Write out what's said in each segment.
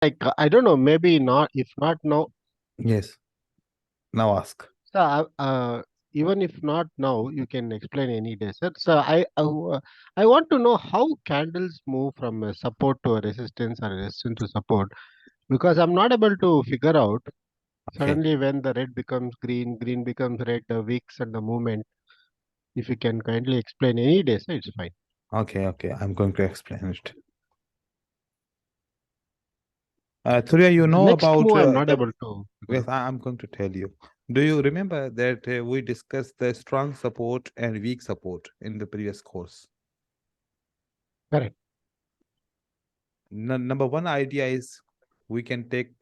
like I don't know, maybe not. If not now, Yes. Now ask. so even if not now, you can explain any day, sir. So I want to know how candles move from a support to a resistance or resistance to support, because I'm not able to figure out Okay. suddenly when the red becomes green, green becomes red, the wicks and the movement. If you can kindly explain any day, sir, it's fine. Okay. Okay. I'm going to explain it. Surya, you The know next about move, I'm not the. able to figure Yes, out. I'm going to tell you. Do you remember that we discussed the strong support and weak support in the previous course? Correct. Number one idea is we can take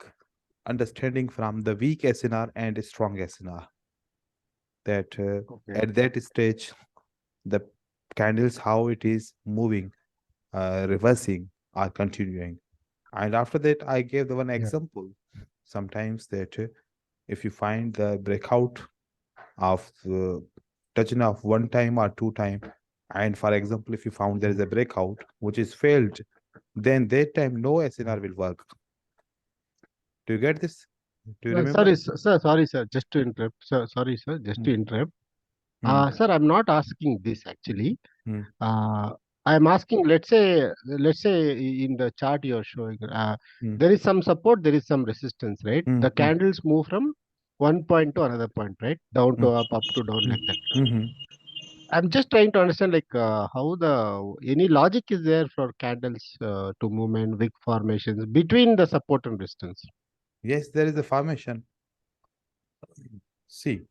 understanding from the weak SNR and strong SNR. That Okay. at that stage, the candles, how it is moving, reversing, or continuing. And after that, I gave the one Yeah. example. Sometimes that if you find the breakout of the touching of one time or two time, and for example, if you found there is a breakout which is failed, then that time no SNR will work. Do you get this? Do you remember? Sorry, sir. Sorry, sir. Just to interrupt. Sir, sorry, sir. Just Hmm. to interrupt. Hmm. Sir, I'm not asking this actually. Hmm. Uh, I'm asking. Let's say, in the chart you're showing, Hmm. there is some support, there is some resistance, right? Hmm. The Hmm. candles move from one point to another point, right? Down Hmm. to up, up to down, Hmm. like that. Hmm. I'm just trying to understand, like, how any logic is there for candles to movement, wick formations between the support and resistance. Yes, there is a formation. See,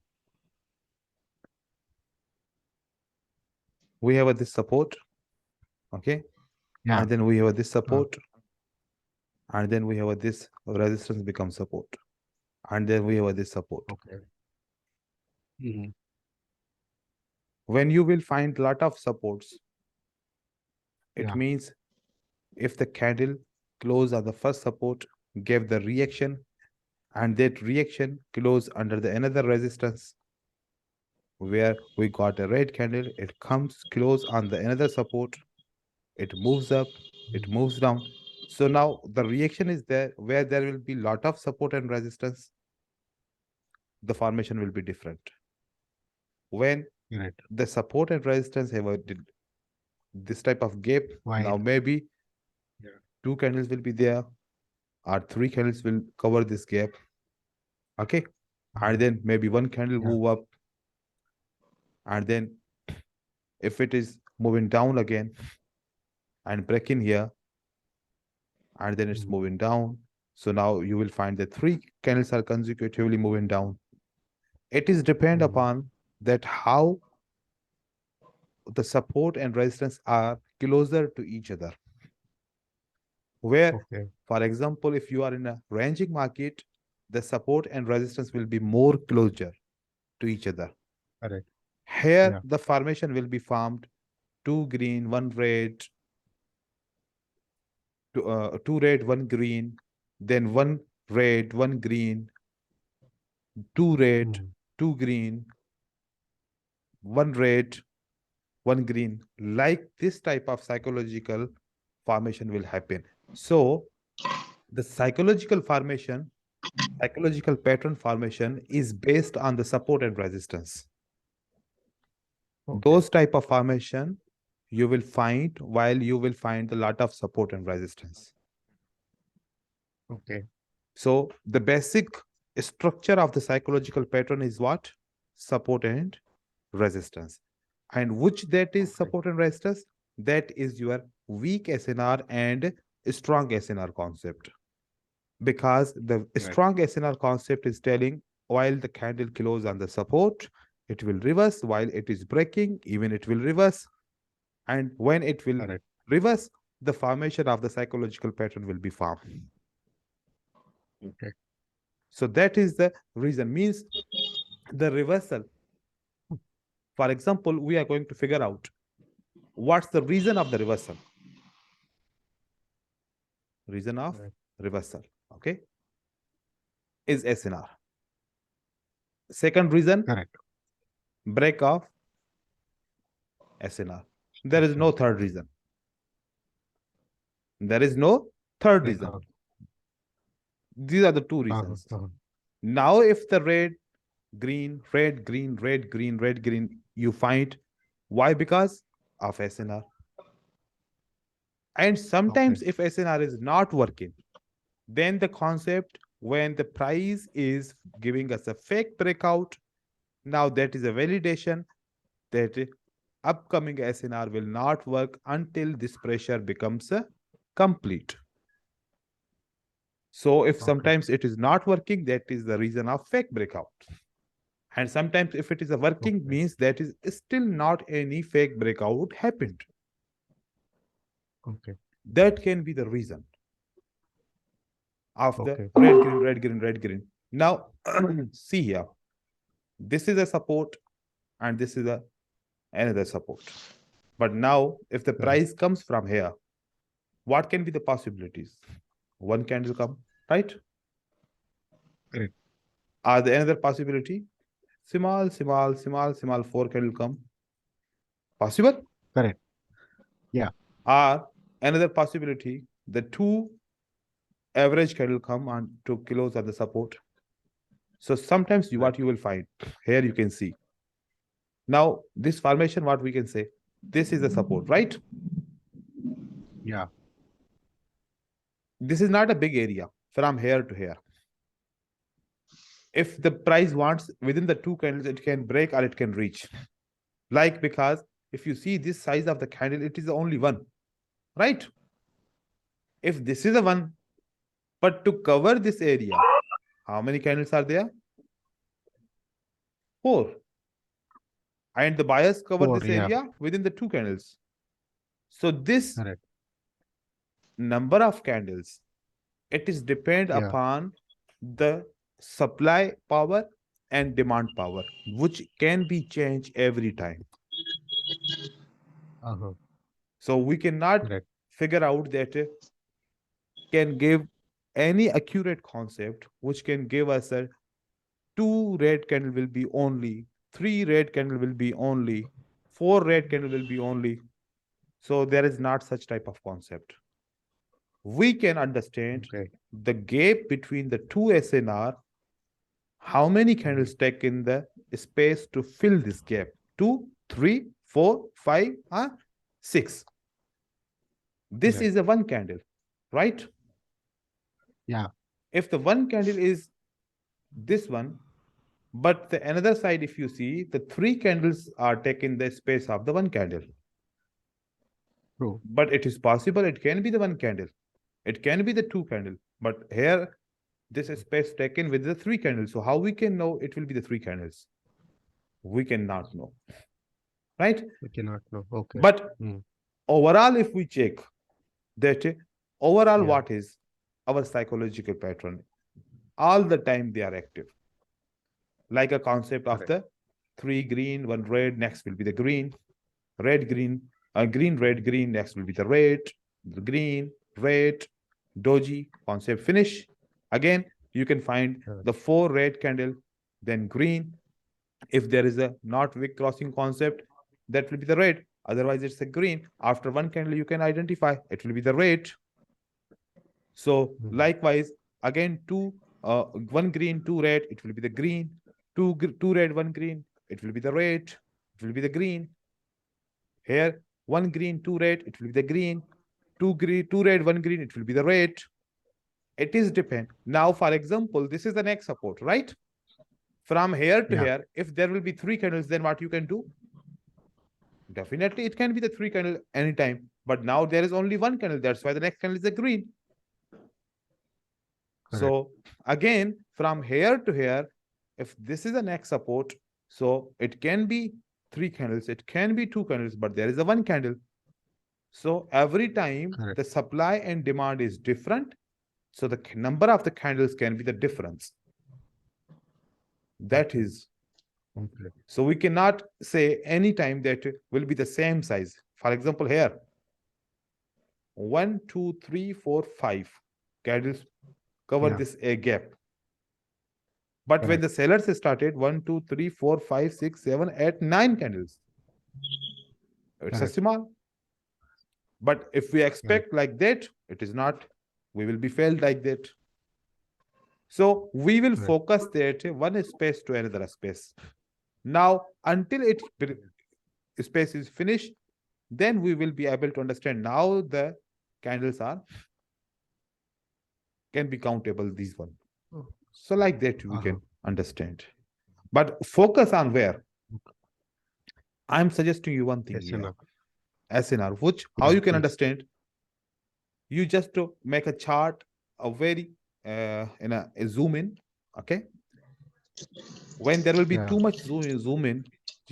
we have this support, okay, Yeah. and then we have this Uh, support, and then we have this resistance becomes support, and then we have this support. okay. Mhm. When you will find lot of supports, it Yeah. means if the candle close on the first support, gave the reaction, and that reaction close under the another resistance, where we got a red candle, it comes close on the another support, it moves up, it moves down. So now the reaction is there where there will be lot of support and resistance, the formation will be different. When Right. the support and resistance have this type of gap, now Wide. maybe Yeah. two candles will be there or three candles will cover this gap. Okay. And then maybe one candle Yeah. move up, and then if it is moving down again and breaking here, and then it's Mhm. moving down. So now you will find that three candles are consecutively moving down. It is depend Mhm. upon that how the support and resistance are closer to each other. Where, Okay. for example, if you are in a ranging market, the support and resistance will be more closer to each other. Correct. Here, Yeah. the formation will be formed two green, one red, two red, one green, then one red, one green, two red, Mhm. two green, one red, one green. Like this type of psychological formation will happen. So the psychological pattern formation is based on the support and resistance. Okay. Those type of formation you will find while you will find a lot of support and resistance. Okay. So the basic structure of the psychological pattern is what? Support and resistance. And which that is Okay. support and resistance? That is your weak SNR and strong SNR concept. Because the Right. strong SNR concept is telling while the candle close on the support, it will reverse. While it is breaking, even it will reverse. And when it will Correct. reverse, the formation of the psychological pattern will be formed. Okay. So that is the reason. Means the reversal. For example, we are going to figure out what's the reason of the reversal. Reason of Right. reversal, okay, is SNR. Second reason, Correct. break of SNR. There is Okay. no third reason. There is no third reason. Breakout. These are the two reasons. Now, if the red, green, red, green, red, green, red, green, you find why? Because of SNR. And sometimes if SNR is not working, then the concept when the price is giving us a fake breakout, now that is a validation that upcoming SNR will not work until this pressure becomes complete. So if sometimes it is not working, that is the reason of fake breakout. And sometimes if it is a working means that is still not any fake breakout happened. That can be the reason of the red, green, red, green, red, green. Now, see here. This is a support and this is another support. But now, if the price comes from here, what can be the possibilities? One candle come, right? Correct. Are there another possibility? Small, 4 candle come. Possible? Correct. Yeah. Or another possibility, the 2 average candle come and to close at the support. So sometimes what you will find here, you can see. Now, this formation, what we can say, this is the support, right? Yeah. This is not a big area from here to here. If the price wants within the 2 candles, it can break or it can reach. Like, because if you see this size of the candle, it is only 1, right? If this is a 1, but to cover this area, how many candles are there? 4. And the buyers cover 4, this area within the 2 candles. So this number of candles, it is depend upon the supply power and demand power, which can be changed every time. So we cannot figure out that can give any accurate concept which can give us a 2 red candle will be only, 3 red candle will be only, 4 red candle will be only. So there is not such type of concept. We can understand the gap between the 2 SNR, how many candles take in the space to fill this gap? 2, 3, 4, 5, or 6. This is a 1 candle, right? Yeah. If the 1 candle is this one, but the another side, if you see, the 3 candles are taking the space of the 1 candle. True. But it is possible it can be the 1 candle. It can be the 2 candle. But here, this space taken with the 3 candles. So how we can know it will be the 3 candles? We cannot know. Right? We cannot know. But overall, if we check that overall, what is our psychological pattern? All the time they are active. Like a concept of the 3 green, 1 red, next will be the green, red, green, green, red, green, next will be the red, the green, red, doji, concept finish. Again, you can find the 4 red candle, then green. If there is a not wick crossing concept, that will be the red. Otherwise, it's a green. After 1 candle, you can identify it will be the red. So likewise, again, 1 green, 2 red, it will be the green. 2 red, 1 green, it will be the red. It will be the green. Here, 1 green, 2 red, it will be the green. 2 red, 1 green, it will be the red. It is depend. Now, for example, this is the next support, right? From here to here, if there will be 3 candles, then what you can do? Definitely, it can be the 3 candle anytime. But now there is only 1 candle. That's why the next candle is the green. So again, from here to here, if this is the next support, so it can be 3 candles, it can be 2 candles, but there is a 1 candle. So every time the supply and demand is different, so the number of the candles can be the difference. That is. So we cannot say any time that will be the same size. For example, here, 1, 2, 3, 4, 5 candles cover this a gap. But when the sellers started 1, 2, 3, 4, 5, 6, 7, 8, 9 candles, it's a small. But if we expect like that, it is not. We will be failed like that. So we will Right. focus that one space to another space. Now, until space is finished, then we will be able to understand now the candles can be countable, these one. Oh, So like that we uh-huh. can understand. But focus on where? I'm suggesting you one thing Yes, here. enough. SNR, which how you can Yes. understand? You just to make a chart, a very in a zoom in, okay? When there will be Yeah. too much zoom in,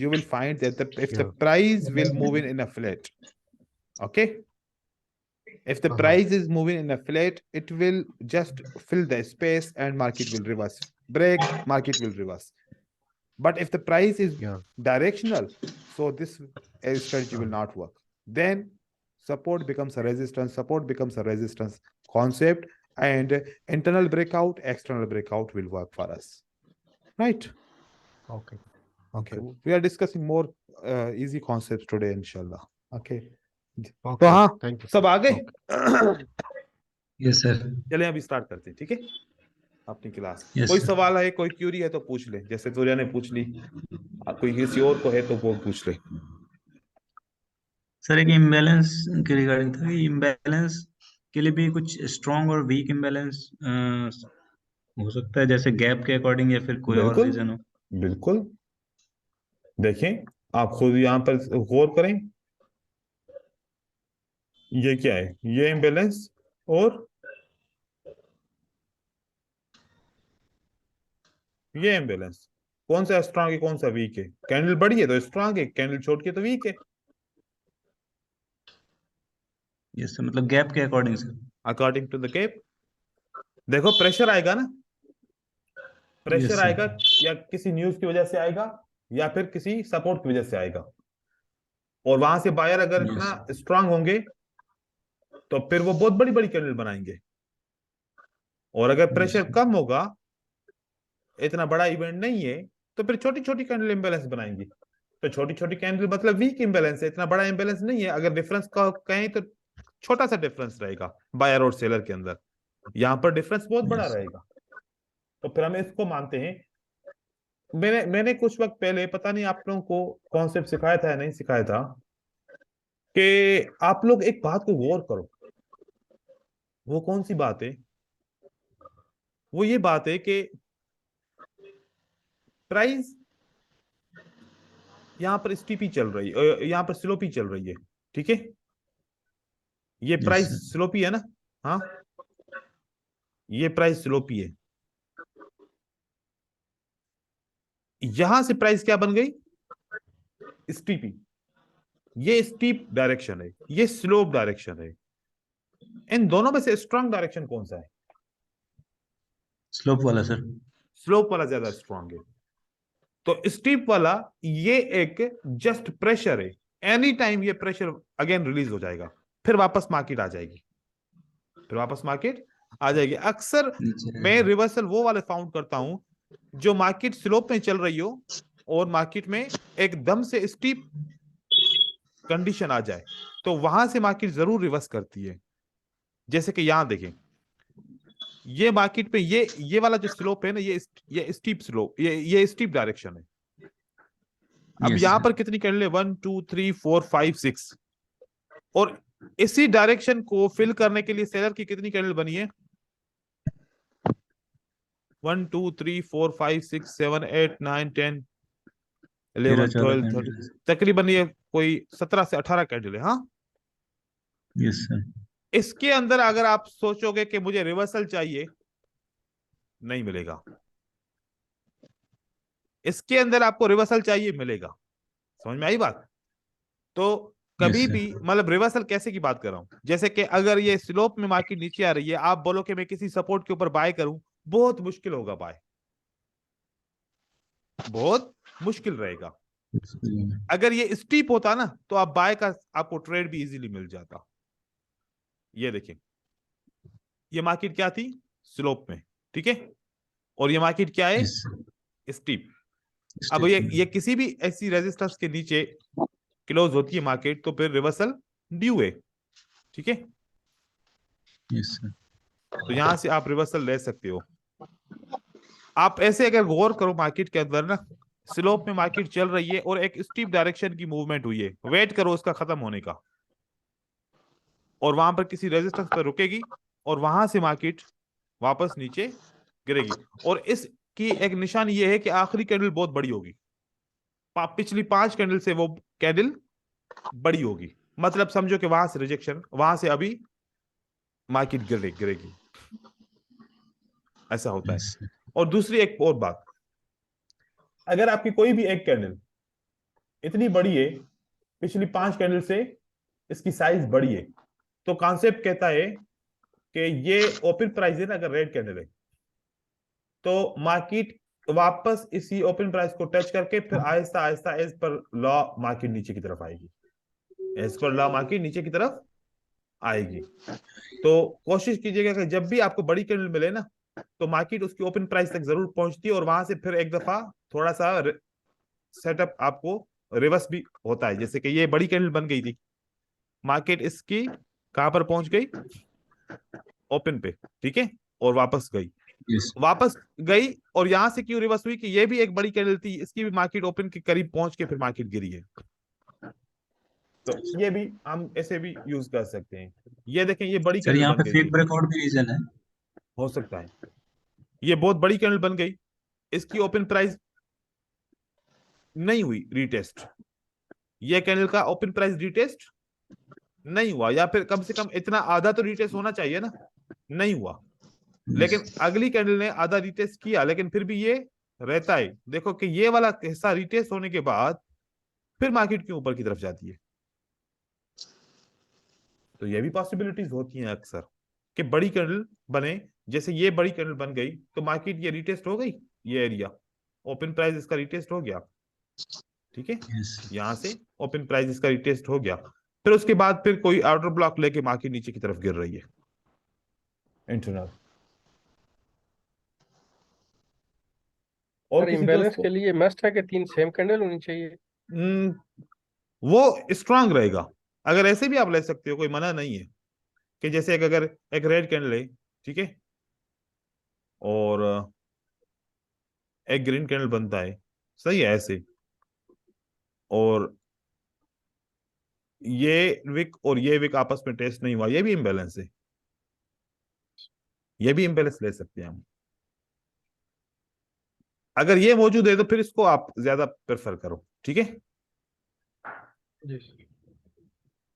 you will find that if the Yeah. price will move in a flat, okay? If the Uh-huh. price is moving in a flat, it will just fill the space and market will reverse. Break, market will reverse. But if the price is Yeah. directional, so this strategy will Uh-huh. not work. Then support becomes a resistance, support becomes a resistance concept, and internal breakout, external breakout will work for us. Right? Okay. Okay. Okay. We are discussing more easy concepts today, inshallah. Okay. तो Okay. हाँ, Thank you, sir. सब आ गए? Okay. Yes sir. चले अभी start करते हैं, ठीक है? अपनी क्लास। यस कोई सर। सवाल है, कोई क्यूरी है तो पूछ ले, जैसे सूर्या ने पूछ ली, कोई किसी और को है तो वो पूछ ले। सर एक इम्बैलेंस के रिगार्डिंग था कि इम्बैलेंस के लिए भी कुछ स्ट्रॉन्ग और वीक इम्बैलेंस हो सकता है, जैसे गैप के अकॉर्डिंग या फिर कोई और बिल्कुल रीजन हो। बिल्कुल, देखें आप खुद यहाँ पर गौर करें, ये क्या है, ये इम्बैलेंस और ये इम्बैलेंस, कौन सा स्ट्रांग है कौन सा वीक है? कैंडल बड़ी है तो स्ट्रांग है, कैंडल छोटी है तो वीक है। यस सर, मतलब गैप के according sir. According to the gap. देखो प्रेशर आएगा ना, प्रेशर यस आएगा सर। या किसी न्यूज की वजह से आएगा या फिर किसी सपोर्ट की वजह से आएगा, और वहां से बायर अगर यस इतना सर। स्ट्रांग होंगे तो फिर वो बहुत बड़ी बड़ी कैंडल बनाएंगे, और अगर यस प्रेशर सर। कम होगा, इतना बड़ा इवेंट नहीं है, तो फिर छोटी छोटी कैंडल इंबैलेंस बनाएंगी। तो छोटी छोटी कैंडल मतलब वीक इंबैलेंस है, इतना बड़ा इंबैलेंस नहीं है। अगर डिफरेंस का कहें तो छोटा सा डिफरेंस रहेगा बायर और सेलर के अंदर, यहां पर डिफरेंस बहुत बड़ा यस रहेगा, तो फिर हम इसको मानते हैं। मैंने कुछ वक्त पहले, पता नहीं आप लोगों को कॉन्सेप्ट सिखाया था या नहीं सिखाया था, कि आप लोग एक बात को गौर करो। वो कौन सी बात है? वो ये बात है कि प्राइस यहां पर स्टीपी चल रही है, यहां पर स्लोपी चल रही है, ठीक है? ये यस प्राइस सर। स्लोपी है ना? हाँ, ये प्राइस स्लोपी है। यहां से प्राइस क्या बन गई? स्टीपी। ये स्टीप डायरेक्शन है, ये स्लोप डायरेक्शन है। इन दोनों में से स्ट्रांग डायरेक्शन कौन सा है? स्लोप वाला सर। स्लोप वाला ज्यादा स्ट्रांग है। तो स्टीप वाला ये एक जस्ट प्रेशर है, एनी टाइम ये प्रेशर अगेन रिलीज हो जाएगा, फिर वापस मार्केट आ जाएगी, फिर वापस मार्केट आ जाएगी। अक्सर मैं रिवर्सल वो वाले फाउंड करता हूं जो मार्केट स्लोप में चल रही हो और मार्केट में एकदम से स्टीप कंडीशन आ जाए, तो वहां से मार्केट जरूर रिवर्स करती है। जैसे कि यहां देखें, ये मार्केट पे ये वाला जो स्लोप है ना, ये स्टीप स्लोप, ये स्टीप डायरेक्शन है। अब यस यहां सर। पर कितनी कैंडल है? 1 2 3 4 5 6, और इसी डायरेक्शन को फिल करने के लिए सेलर की कितनी कैंडल बनी है? 1 2 3 4 5 6 7 8 9 10 13 11 14 12 13, कैंडल। तकरीबन ये कोई 17 से 18 कैंडल है। हाँ, यस सर। इसके अंदर अगर आप सोचोगे कि मुझे रिवर्सल चाहिए, नहीं मिलेगा। इसके अंदर आपको रिवर्सल चाहिए, मिलेगा। समझ में आई बात? तो यस कभी सर। भी मतलब रिवर्सल कैसे की बात कर रहा हूं, जैसे कि अगर ये स्लोप में मार्केट नीचे आ रही है, आप बोलो कि मैं किसी सपोर्ट के ऊपर बाय करूं, बहुत मुश्किल होगा बाय, बहुत मुश्किल रहेगा। अगर ये स्टीप होता ना तो आप बाय का आपको ट्रेड भी इजीली मिल जाता। ये देखिए, ये मार्केट क्या थी? स्लोप में, ठीक है? और ये मार्केट क्या है? Yes sir. स्टीप। अब ये किसी भी ऐसी रेजिस्टेंस के नीचे क्लोज होती है मार्केट, तो फिर रिवर्सल ड्यू है, ठीक है? Yes sir. तो यहां से आप रिवर्सल ले सकते हो। आप ऐसे अगर गौर करो मार्केट के अंदर ना, स्लोप में मार्केट चल रही है और एक स्टीप डायरेक्शन की मूवमेंट हुई है, वेट करो उसका खत्म होने का, और वहां पर किसी रेजिस्टेंस पर रुकेगी और वहां से मार्केट वापस नीचे गिरेगी। और इसकी एक निशानी ये है कि आखिरी कैंडल बहुत बड़ी होगी, पिछली 5 कैंडल से वो कैंडल बड़ी होगी, मतलब समझो कि वहां से रिजेक्शन, वहां से अभी मार्केट गिरेगी, ऐसा होता है। Yes. और दूसरी एक और बात, अगर आपकी कोई भी एक कैंडल इतनी बड़ी है, पिछली 5 कैंडल से इसकी साइज बड़ी है, तो कॉन्सेप्ट कहता है कि ये ओपन प्राइस है ना, अगर रेड कैंडल है तो मार्केट वापस इसी ओपन प्राइस को टच करके फिर Aahista Aahista as per law market नीचे की तरफ आएगी, एज पर लॉ मार्केट नीचे की तरफ आएगी। तो कोशिश कीजिएगा कि जब भी आपको बड़ी कैंडल मिले ना, तो मार्केट उसकी ओपन प्राइस तक जरूर पहुंचती है, और वहां से फिर एक दफा थोड़ा सा सेटअप आपको रिवर्स भी होता है। जैसे कि ये बड़ी कैंडल बन गई थी, मार्केट इसकी कहां पर पहुंच गई, ओपन पे, ठीक है, और वापस गई, Yes. वापस गई, और यहां से क्यों रिवर्स हुई कि ये भी एक बड़ी कैंडल थी, इसकी भी मार्केट ओपन के करीब पहुंच के फिर मार्केट गिरी है। तो ये भी हम ऐसे भी यूज कर सकते हैं। ये देखें, ये बड़ी सर कैंडल यहाँ बन पे गई फेक थी, ब्रेकआउट भी रीजन है। हो सकता है ये बहुत बड़ी कैंडल बन गई, इसकी ओपन प्राइस नहीं हुई रीटेस्ट, ये कैंडल का ओपन प्राइस रीटेस्ट नहीं हुआ, या फिर कम से कम इतना आधा तो रीटेस्ट होना चाहिए ना, नहीं हुआ। लेकिन अगली कैंडल ने आधा रीटेस्ट किया, लेकिन फिर भी ये रहता है, देखो कि ये वाला हिस्सा रीटेस्ट होने के बाद फिर मार्केट क्यों ऊपर की तरफ जाती है। तो ये भी पॉसिबिलिटीज होती हैं अक्सर कि बड़ी कैंडल बने, जैसे ये बड़ी कैंडल बन गई तो मार्केट ये रीटेस्ट हो गई, ये एरिया ओपन प्राइस इसका रीटेस्ट हो गया, ठीक है, Yes. यहां से ओपन प्राइस इसका रीटेस्ट हो गया, फिर उसके बाद फिर कोई आउटर ब्लॉक लेके मार्केट नीचे की तरफ गिर रही है इंटरनल। और सर किसी दोस्त इम्बैलेंस को के लिए मस्ट है कि 3 सेम कैंडल होनी चाहिए। वो स्ट्रांग रहेगा, अगर ऐसे भी आप ले सकते हो, कोई मना नहीं है कि जैसे अगर एक रेड कैंडल है, ठीक है, और एक ग्रीन कैंडल बनता है, सही है ऐसे, और ये विक और ये विक आपस में टेस्ट नहीं हुआ, ये भी इम्बैलेंस है, ये भी इम्बैलेंस ले सकते हैं हम। अगर ये मौजूद है तो फिर इसको आप ज्यादा प्रेफर करो, ठीक है। जी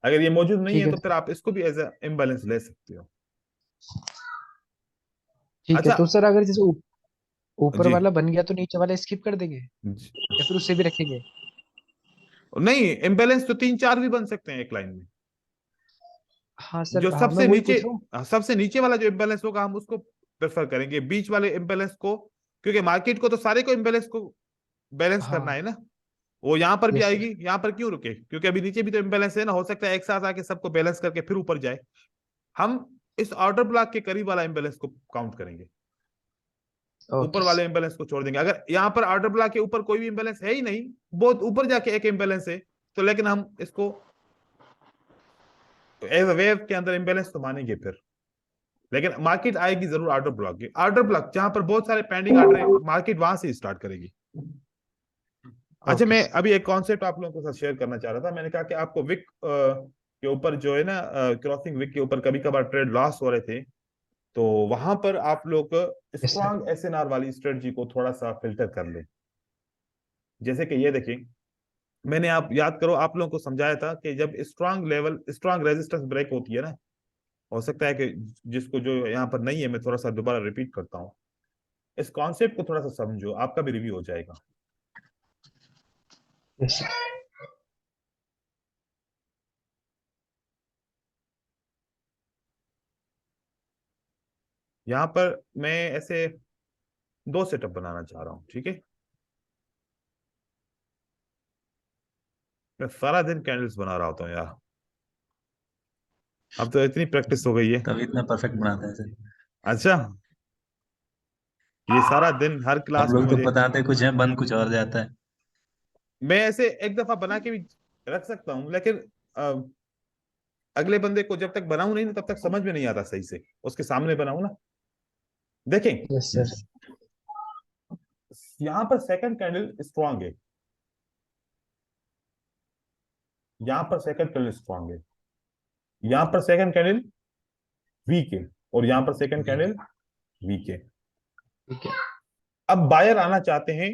अगर ये मौजूद नहीं ठीक है है तो फिर आप इसको भी एज ए इम्बैलेंस ले सकते हो। ठीक है। अच्छा, तो सर अगर जैसे ऊपर जी, वाला बन गया तो नीचे वाला स्किप कर देंगे जी। या फिर उससे भी रखेंगे? नहीं, इम्बैलेंस तो 3-4 भी बन सकते हैं एक लाइन में। हाँ सर, जो हाँ मैं सबसे वही नीचे, पूछ रहा हूँ। सबसे नीचे वाला जो इम्बैलेंस होगा हम उसको प्रेफर करेंगे, बीच वाले इम्बैलेंस को, क्योंकि मार्केट को तो सारे को इम्बैलेंस को बैलेंस करना हाँ। है ना। वो यहां पर भी यस आएगी, सर। यहां पर क्यों रुके, क्योंकि अभी नीचे भी तो इम्बैलेंस है ना, हो सकता है एक साथ आके सबको बैलेंस करके फिर ऊपर जाए। हम इस ऑर्डर ब्लॉक के करीब वाला इम्बैलेंस को काउंट करेंगे, ऊपर ओके वाले सर। इम्बैलेंस को छोड़ देंगे। अगर यहाँ पर ऑर्डर ब्लॉक के ऊपर कोई भी इम्बैलेंस है ही नहीं, बहुत ऊपर जाके एक इम्बैलेंस है, तो लेकिन हम इसको एज वेव के अंदर इम्बैलेंस तो मानेंगे फिर, लेकिन मार्केट आएगी जरूर ऑर्डर ब्लॉक की, ऑर्डर ब्लॉक जहां पर बहुत सारे पेंडिंग ऑर्डर है, मार्केट वहां से स्टार्ट करेगी। अच्छा, ओके मैं सर। अभी एक कॉन्सेप्ट आप लोगों के साथ शेयर करना चाह रहा था। मैंने कहा कि आपको विक के ऊपर जो है ना, क्रॉसिंग विक के ऊपर कभी कभार ट्रेड लॉस हो रहे थे, तो वहां पर आप लोग यस सर। स्ट्रांग एसएनआर वाली स्ट्रेटजी को थोड़ा सा फिल्टर कर ले। जैसे कि ये देखिए, मैंने, आप याद करो, आप लोगों को समझाया था कि जब strong level, strong resistance break होती है ना, हो सकता है कि जिसको जो यहाँ पर नहीं है, मैं थोड़ा सा दोबारा रिपीट करता हूँ, इस कॉन्सेप्ट को थोड़ा सा समझो, आपका भी रिव्यू हो जाएगा। Yes sir. यहाँ पर मैं ऐसे 2 सेटअप बनाना चाह रहा हूँ, ठीक है। मैं सारा दिन कैंडल्स बना रहा होता हूँ यार, अब तो इतनी प्रैक्टिस हो गई है। तभी इतना परफेक्ट बनाता है सर। अच्छा, ये सारा दिन हर हम क्लास में लोग तो मुझे, बताते कुछ है, बन कुछ और जाता है। मैं ऐसे एक दफा बना के भी रख सकता हूँ, लेकिन अगले बंदे को जब तक बनाऊं नहीं ना, तब तक समझ में नहीं आता सही से, उसके सामने बनाऊं ना। देखें, यस सर। यहां पर सेकंड कैंडल स्ट्रांग है, यहां पर सेकंड कैंडल स्ट्रांग है, यहां पर सेकंड कैंडल वीक है, और यहां पर सेकंड कैंडल वीक है। ठीक है। अब बायर आना चाहते हैं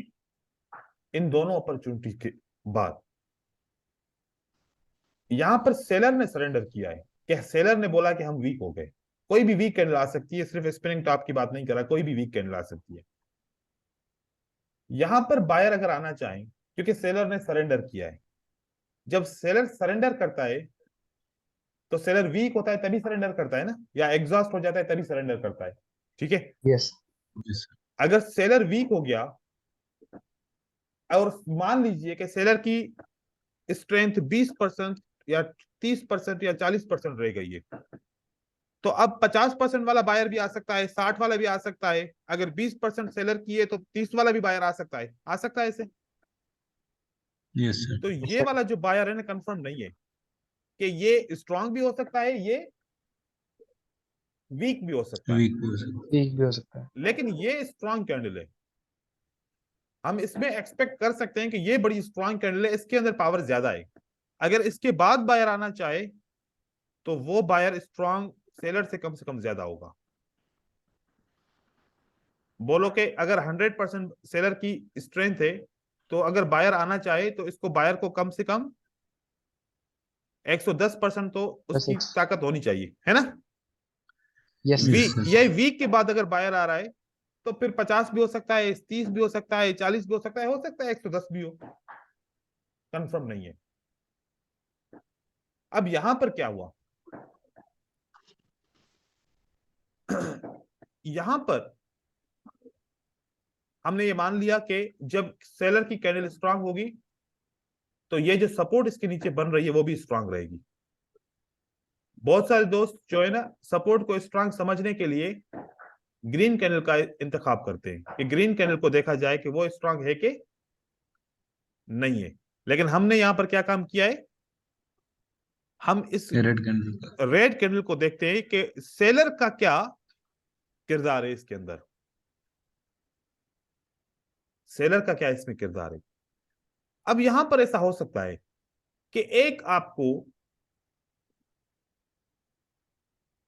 इन दोनों अपॉर्चुनिटी के बाद। यहां पर सेलर ने सरेंडर किया है, कि सेलर ने बोला कि हम वीक हो गए। कोई भी वीक कैंडल आ सकती है, सिर्फ स्पिनिंग टॉप की बात नहीं कर रहा, कोई भी वीक कैंडल आ सकती है। यहां पर बायर अगर आना चाहें, क्योंकि सेलर ने सरेंडर किया है, जब सेलर सरेंडर करता है तो सेलर वीक होता है तभी सरेंडर करता है ना, या एग्जॉस्ट हो जाता है तभी सरेंडर करता है, ठीक है। यस। Yes sir. अगर सेलर वीक हो गया और मान लीजिए कि सेलर की स्ट्रेंथ 20% या 30% या 40% रह गई है, तो अब 50% वाला बायर भी आ सकता है, 60 वाला भी आ सकता है। अगर 20% सेलर की है तो 30 वाला भी बायर आ सकता है ऐसे। Yes sir. तो ये वाला जो बायर है ना, कंफर्म नहीं है कि ये स्ट्रांग भी हो सकता है, ये वीक भी हो सकता है, वीक भी हो सकता वीक भी हो सकता है। लेकिन ये स्ट्रांग कैंडल है। हम इसमें एक्सपेक्ट कर सकते हैं कि ये बड़ी स्ट्रांग कैंडल है, इसके अंदर पावर ज्यादा है। अगर इसके बाद बायर आना चाहे तो वो बायर स्ट्रांग सेलर से कम ज्यादा होगा। बोलो कि अगर 100% सेलर की स्ट्रेंथ है, तो अगर बायर आना चाहे तो इसको बायर को कम से कम 110% तो उसकी Yes. ताकत होनी चाहिए, है ना। यस। Yes, weak, yes. ये वीक के बाद अगर बायर आ रहा है तो फिर 50 भी हो सकता है, 30 भी हो सकता है, 40 भी हो सकता है 110 भी हो, कंफर्म नहीं है। अब यहां पर क्या हुआ, यहां पर हमने ये मान लिया कि जब सेलर की कैंडल स्ट्रांग होगी तो ये जो सपोर्ट इसके नीचे बन रही है वो भी स्ट्रांग रहेगी। बहुत सारे दोस्त जो है ना, सपोर्ट को स्ट्रांग समझने के लिए ग्रीन कैंडल का इंतखाब करते हैं कि ग्रीन कैंडल को देखा जाए कि वो स्ट्रांग है कि नहीं है। लेकिन हमने यहां पर क्या काम किया है, हम इस रेड कैंडल का। रेड कैंडल को देखते हैं कि सेलर का क्या किरदार है इसके अंदर, सेलर का क्या इसमें किरदार है। अब यहां पर ऐसा हो सकता है कि एक आपको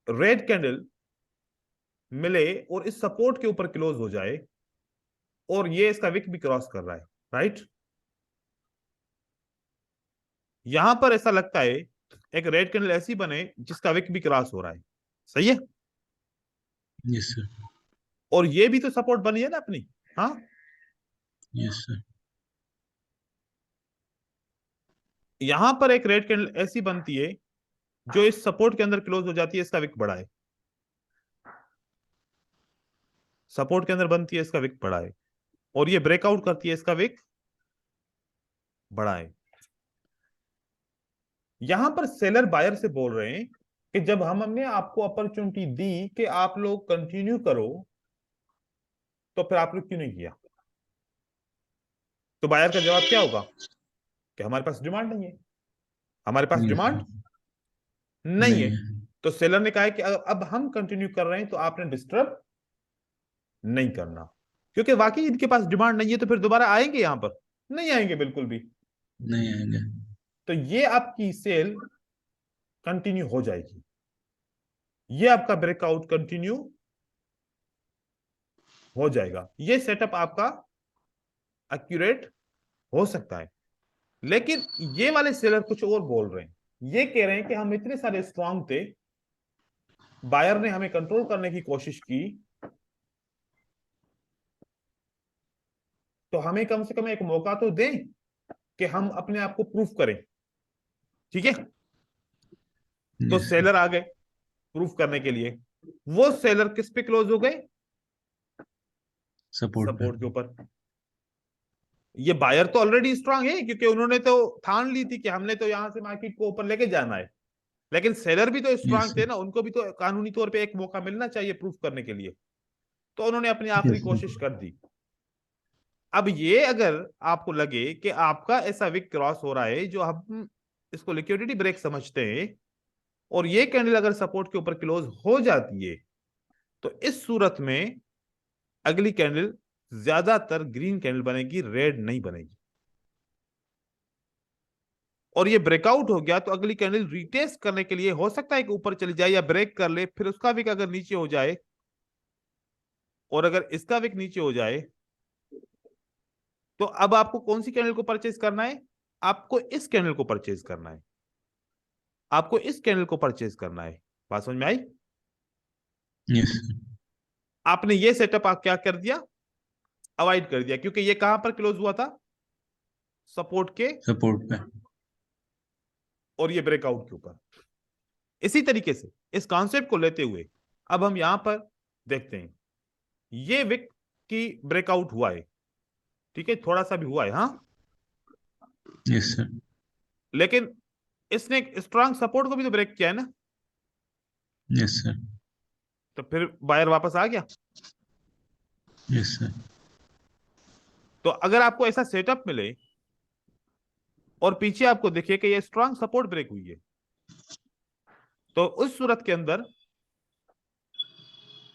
रेड कैंडल मिले और इस सपोर्ट के ऊपर क्लोज हो जाए, और ये इसका विक भी क्रॉस कर रहा है, राइट। यहां पर ऐसा लगता है एक रेड कैंडल ऐसी बने जिसका विक भी क्रॉस हो रहा है, सही है। Yes sir. और ये भी तो सपोर्ट बनी है ना अपनी, हाँ। Yes sir. यहां पर एक रेड कैंडल ऐसी बनती है जो इस सपोर्ट के अंदर क्लोज हो जाती है, इसका विक बड़ा है। सपोर्ट के अंदर बनती है, इसका विक बड़ा है, और ये ब्रेकआउट करती है, इसका विक बड़ा है। यहां पर सेलर बायर से बोल रहे हैं कि जब हमने आपको अपॉर्चुनिटी दी कि आप लोग कंटिन्यू करो, तो फिर आप लोग क्यों नहीं किया। तो बायर का जवाब क्या होगा कि हमारे पास डिमांड नहीं है, हमारे पास Yes, डिमांड sir. नहीं है। है। तो सेलर ने कहा है कि अब हम कंटिन्यू कर रहे हैं तो आपने डिस्टर्ब नहीं करना, क्योंकि वाकई इनके पास डिमांड नहीं है। तो फिर दोबारा आएंगे यहां पर, नहीं आएंगे बिल्कुल भी। नहीं आएंगे। तो ये आपकी सेल कंटिन्यू हो जाएगी, ये आपका ब्रेकआउट कंटिन्यू हो जाएगा, ये सेटअप आपका एक्यूरेट हो सकता है। लेकिन ये वाले सेलर कुछ और बोल रहे हैं, ये कह रहे हैं कि हम इतने सारे स्ट्रांग थे, बायर ने हमें कंट्रोल करने की कोशिश की, तो हमें कम से कम एक मौका तो दें कि हम अपने आप को प्रूफ करें, ठीक है। तो Yes, sir. सेलर आ गए प्रूफ करने के लिए। वो सेलर किस पे क्लोज हो गए, सपोर्ट पे। सपोर्ट के ऊपर। ये बायर तो ऑलरेडी स्ट्रांग है, क्योंकि उन्होंने तो ठान ली थी कि हमने तो यहां से मार्केट को ऊपर लेके जाना है। लेकिन सेलर भी तो स्ट्रांग Yes, थे sir. ना, उनको भी तो कानूनी तौर पे एक मौका मिलना चाहिए प्रूफ करने के लिए। तो उन्होंने अपनी आखिरी Yes, sir. कोशिश कर दी। अब ये अगर आपको लगे कि आपका ऐसा विक क्रॉस हो रहा है जो हम इसको लिक्विडिटी ब्रेक समझते हैं, और ये कैंडल अगर सपोर्ट के ऊपर क्लोज हो जाती है, तो इस सूरत में अगली कैंडल ज्यादातर ग्रीन कैंडल बनेगी, रेड नहीं बनेगी। और ये ब्रेकआउट हो गया तो अगली कैंडल रिटेस्ट करने के लिए हो सकता है कि ऊपर चली जाए या ब्रेक कर ले, फिर उसका विक अगर नीचे हो जाए, और अगर इसका विक नीचे हो जाए, तो अब आपको कौन सी कैंडल को परचेज करना है? आपको इस कैंडल को परचेज करना है, आपको इस कैंडल को परचेज करना है। बात समझ में आई? यस आपने ये सेटअप आप क्या कर दिया? अवॉइड कर दिया, क्योंकि ये कहां पर क्लोज हुआ था? सपोर्ट के, सपोर्ट पे। और ये ब्रेकआउट के ऊपर। इसी तरीके से इस कॉन्सेप्ट को लेते हुए अब हम यहां पर देखते हैं, ये विक की ब्रेकआउट हुआ है, ठीक है, थोड़ा सा भी हुआ है, हाँ, यस सर। लेकिन इसने एक स्ट्रांग सपोर्ट को भी तो ब्रेक किया है ना, यस सर। तो फिर बायर वापस आ गया। Yes sir. तो अगर आपको ऐसा सेटअप मिले और पीछे आपको दिखे कि ये स्ट्रांग सपोर्ट ब्रेक हुई है, तो उस सूरत के अंदर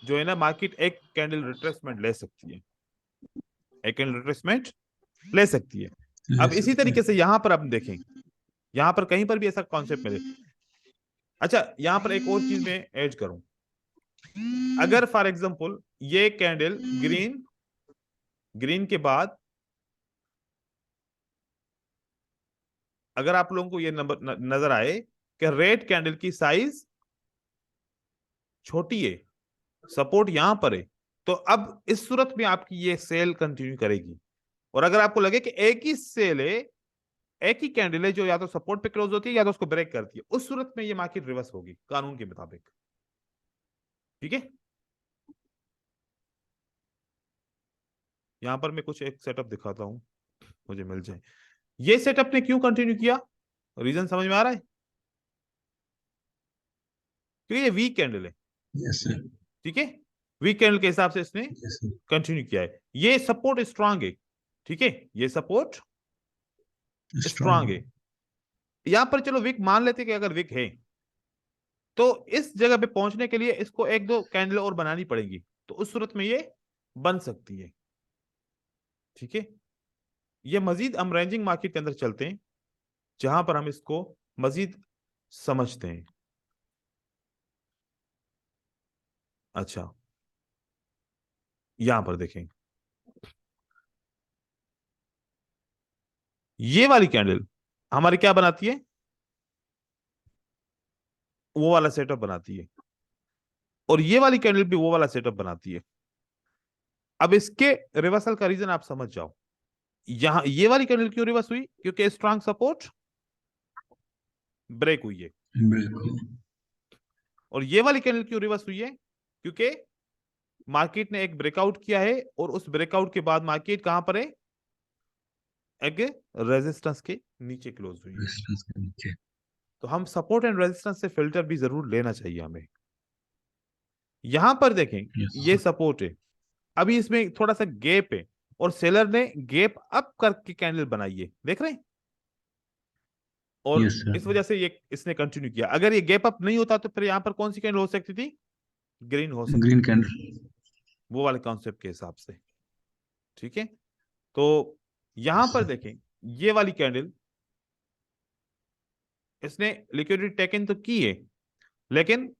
जो है ना, मार्केट एक कैंडल रिट्रेसमेंट ले सकती है, एक कैंडल रिट्रेसमेंट ले सकती है। अब इसी तरीके से यहां पर आप देखें, यहां पर कहीं पर भी ऐसा कॉन्सेप्ट मिले। अच्छा, यहां पर एक और चीज मैं ऐड करूं, अगर फॉर एग्जांपल ये कैंडल ग्रीन के बाद अगर आप लोगों को ये नंबर नजर आए कि रेड कैंडल की साइज छोटी है, सपोर्ट यहां पर है, तो अब इस सूरत में आपकी ये सेल कंटिन्यू करेगी। और अगर आपको लगे कि एक ही सेल है, एक ही कैंडल है जो या तो सपोर्ट पे क्लोज होती है या तो उसको ब्रेक करती है, उस सूरत में ये मार्केट रिवर्स होगी कानून के मुताबिक। ठीक है, यहां पर मैं कुछ एक सेटअप दिखाता हूं, मुझे मिल जाए। ये सेटअप ने क्यों कंटिन्यू किया? रीजन समझ में आ रहा है? क्योंकि ये वीक कैंडल है, यस सर। ठीक है, वीक कैंडल के हिसाब से इसने यस सर। कंटिन्यू किया है। ये सपोर्ट स्ट्रांग है, ठीक है, ये सपोर्ट स्ट्रांग है। यहां पर चलो विक मान लेते कि अगर विक है तो इस जगह पे पहुंचने के लिए इसको एक दो कैंडल और बनानी पड़ेगी, तो उस सूरत में ये बन सकती है। ठीक है, ये मजीद हम रेंजिंग मार्केट के अंदर चलते हैं जहां पर हम इसको मजीद समझते हैं। अच्छा, यहां पर देखें, ये वाली कैंडल हमारी क्या बनाती है? वो वाला सेटअप बनाती है, और ये वाली कैंडल भी वो वाला सेटअप बनाती है। अब इसके रिवर्सल का रीजन आप समझ जाओ। यहां ये वाली कैंडल क्यों रिवर्स हुई? क्योंकि स्ट्रांग सपोर्ट ब्रेक हुई है। और ये वाली कैंडल क्यों रिवर्स हुई है? क्योंकि मार्केट ने एक ब्रेकआउट किया है, और उस ब्रेकआउट के बाद मार्केट कहां पर है? एक रेजिस्टेंस के नीचे क्लोज हुई है। तो हम सपोर्ट एंड रेजिस्टेंस से फिल्टर भी जरूर लेना चाहिए हमें। यहां पर देखें, ये सपोर्ट है, अभी इसमें थोड़ा सा गैप है, और सेलर ने गैप अप करके कैंडल बनाई है, देख रहे हैं? और इस वजह से ये इसने कंटिन्यू किया। अगर ये गैप अप नहीं होता तो फिर यहां पर कौन सी कैंडल हो सकती थी? ग्रीन हो सकती, ग्रीन कैंडल, वो वाले कॉन्सेप्ट के हिसाब से। ठीक है, तो यहां पर देखें, ये वाली कैंडल इसने लिक्विडिटी टेकन तो की है, लेकिन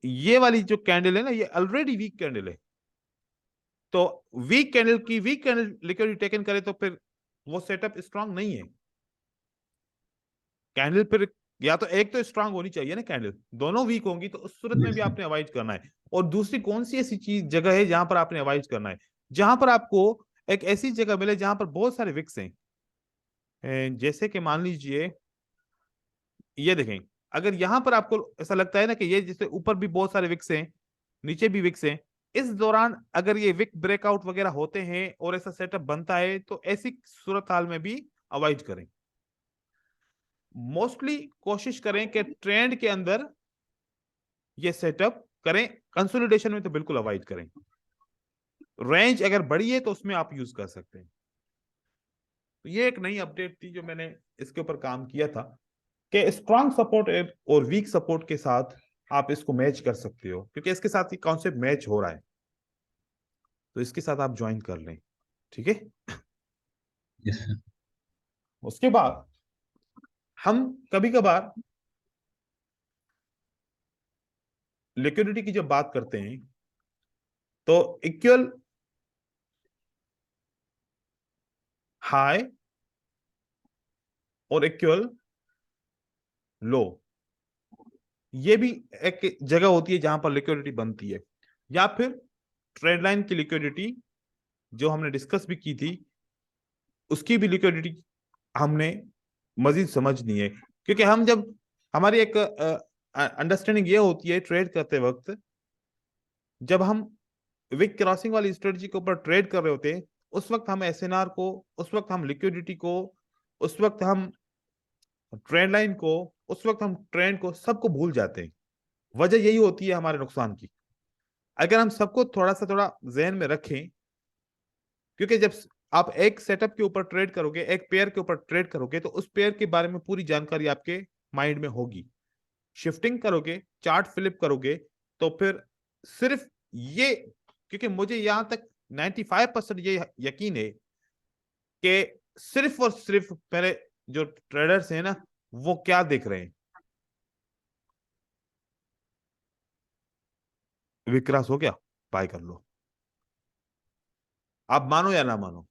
ये वाली जो कैंडल है ना, ये ऑलरेडी वीक कैंडल है। तो वीक कैंडल लिक्विडिटी टेकन करे तो फिर वो सेटअप स्ट्रांग नहीं है। कैंडल फिर या तो एक तो स्ट्रांग होनी चाहिए ना कैंडल, दोनों वीक होंगी, तो उस सूरत में भी आपने अवॉइड करना है। और दूसरी कौन सी ऐसी चीज जगह है जहां पर आपने अवॉइड करना है? जहां पर आपको एक ऐसी जगह मिले जहां पर बहुत सारे विक्स हैं, जैसे कि मान लीजिए ये देखें, अगर यहां पर आपको ऐसा लगता है ना कि ये जैसे ऊपर भी बहुत सारे विक्स हैं, नीचे भी विक्स हैं, इस दौरान अगर ये विक ब्रेकआउट वगैरह होते हैं और ऐसा सेटअप बनता है, तो ऐसी सूरत हाल में भी अवॉइड करें। मोस्टली कोशिश करें कि ट्रेंड के अंदर ये सेटअप करें, कंसोलिडेशन में तो बिल्कुल अवॉइड करें। रेंज अगर बड़ी है तो उसमें आप यूज कर सकते हैं। तो ये एक नई अपडेट थी जो मैंने इसके ऊपर काम किया था कि स्ट्रांग सपोर्ट और वीक सपोर्ट के साथ आप इसको मैच कर सकते हो, क्योंकि इसके साथ ये कॉन्सेप्ट मैच हो रहा है। तो इसके साथ आप ज्वाइन कर लें, ठीक है। Yes sir. उसके बाद हम कभी कभार लिक्विडिटी की जब बात करते हैं तो इक्वल हाई और इक्वल लो, ये भी एक जगह होती है जहां पर लिक्विडिटी बनती है, या फिर ट्रेड लाइन की लिक्विडिटी जो हमने डिस्कस भी की थी, उसकी भी लिक्विडिटी हमने मजीद समझनी है। क्योंकि हम जब हमारी एक अंडरस्टैंडिंग ये होती है ट्रेड करते वक्त, जब हम विक क्रॉसिंग वाली स्ट्रेटजी के ऊपर ट्रेड कर रहे होते हैं, उस वक्त हम एसएनआर को, उस वक्त हम लिक्विडिटी को, उस वक्त हम ट्रेंड लाइन को, उस वक्त हम ट्रेंड को, सबको भूल जाते हैं। वजह यही होती है हमारे नुकसान की। अगर हम सबको थोड़ा जहन में रखें, क्योंकि जब आप एक सेटअप के ऊपर ट्रेड करोगे, एक पेयर के ऊपर ट्रेड करोगे, तो उस पेयर के बारे में पूरी जानकारी आपके माइंड में होगी। शिफ्टिंग करोगे, चार्ट फ्लिप करोगे, तो फिर सिर्फ ये, क्योंकि मुझे यहां तक 95% ये यकीन है कि सिर्फ और सिर्फ मेरे जो ट्रेडर्स हैं ना, वो क्या देख रहे हैं, विक्रॉस हो गया, बाय कर लो। आप मानो या ना मानो,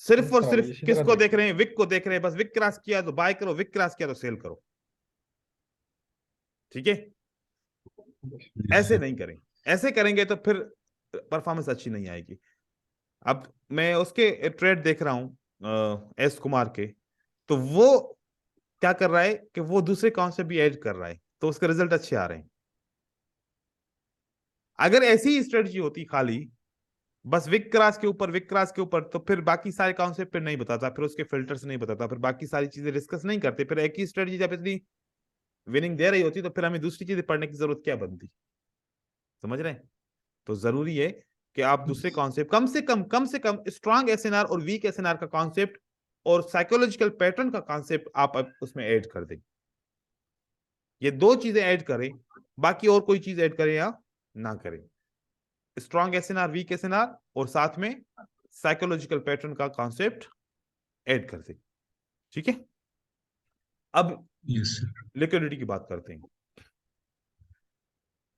सिर्फ और अच्छा, सिर्फ इसी तरह किसको देख देखते रहे हैं? विक को देख रहे हैं। बस विक क्रॉस किया तो बाय करो, विक क्रॉस किया तो सेल करो, ठीक है। यस ऐसे सर। नहीं करें, ऐसे करेंगे तो फिर परफॉर्मेंस अच्छी नहीं आएगी। अब मैं उसके ट्रेड देख रहा हूं एस कुमार के, तो वो क्या कर रहा है कि वो दूसरे कॉन्सेप्ट भी ऐड कर रहा है, तो उसके रिजल्ट अच्छे आ रहे हैं। अगर ऐसी ही स्ट्रेटजी होती खाली बस विक क्रॉस के ऊपर, विक क्रॉस के ऊपर, तो फिर बाकी सारे कॉन्सेप्ट फिर नहीं बताता, फिर उसके फिल्टर्स नहीं बताता, फिर बाकी सारी चीजें डिस्कस नहीं करते। फिर एक ही स्ट्रेटजी जब इतनी विनिंग दे रही होती, तो फिर हमें दूसरी चीजें पढ़ने की जरूरत क्या बनती? समझ रहे हैं? तो जरूरी है कि आप दूसरे कॉन्सेप्ट, कम से कम स्ट्रांग एसएनआर और वीक एसएनआर का कॉन्सेप्ट और साइकोलॉजिकल पैटर्न का कॉन्सेप्ट आप उसमें ऐड कर दें। ये दो चीजें ऐड करें, बाकी और कोई चीज ऐड करें या ना करें। स्ट्रांग एसएनआर, वीक एसएनआर, और साथ में साइकोलॉजिकल पैटर्न का कॉन्सेप्ट ऐड कर दें, ठीक है। अब यस सर। लिक्विडिटी की बात करते हैं।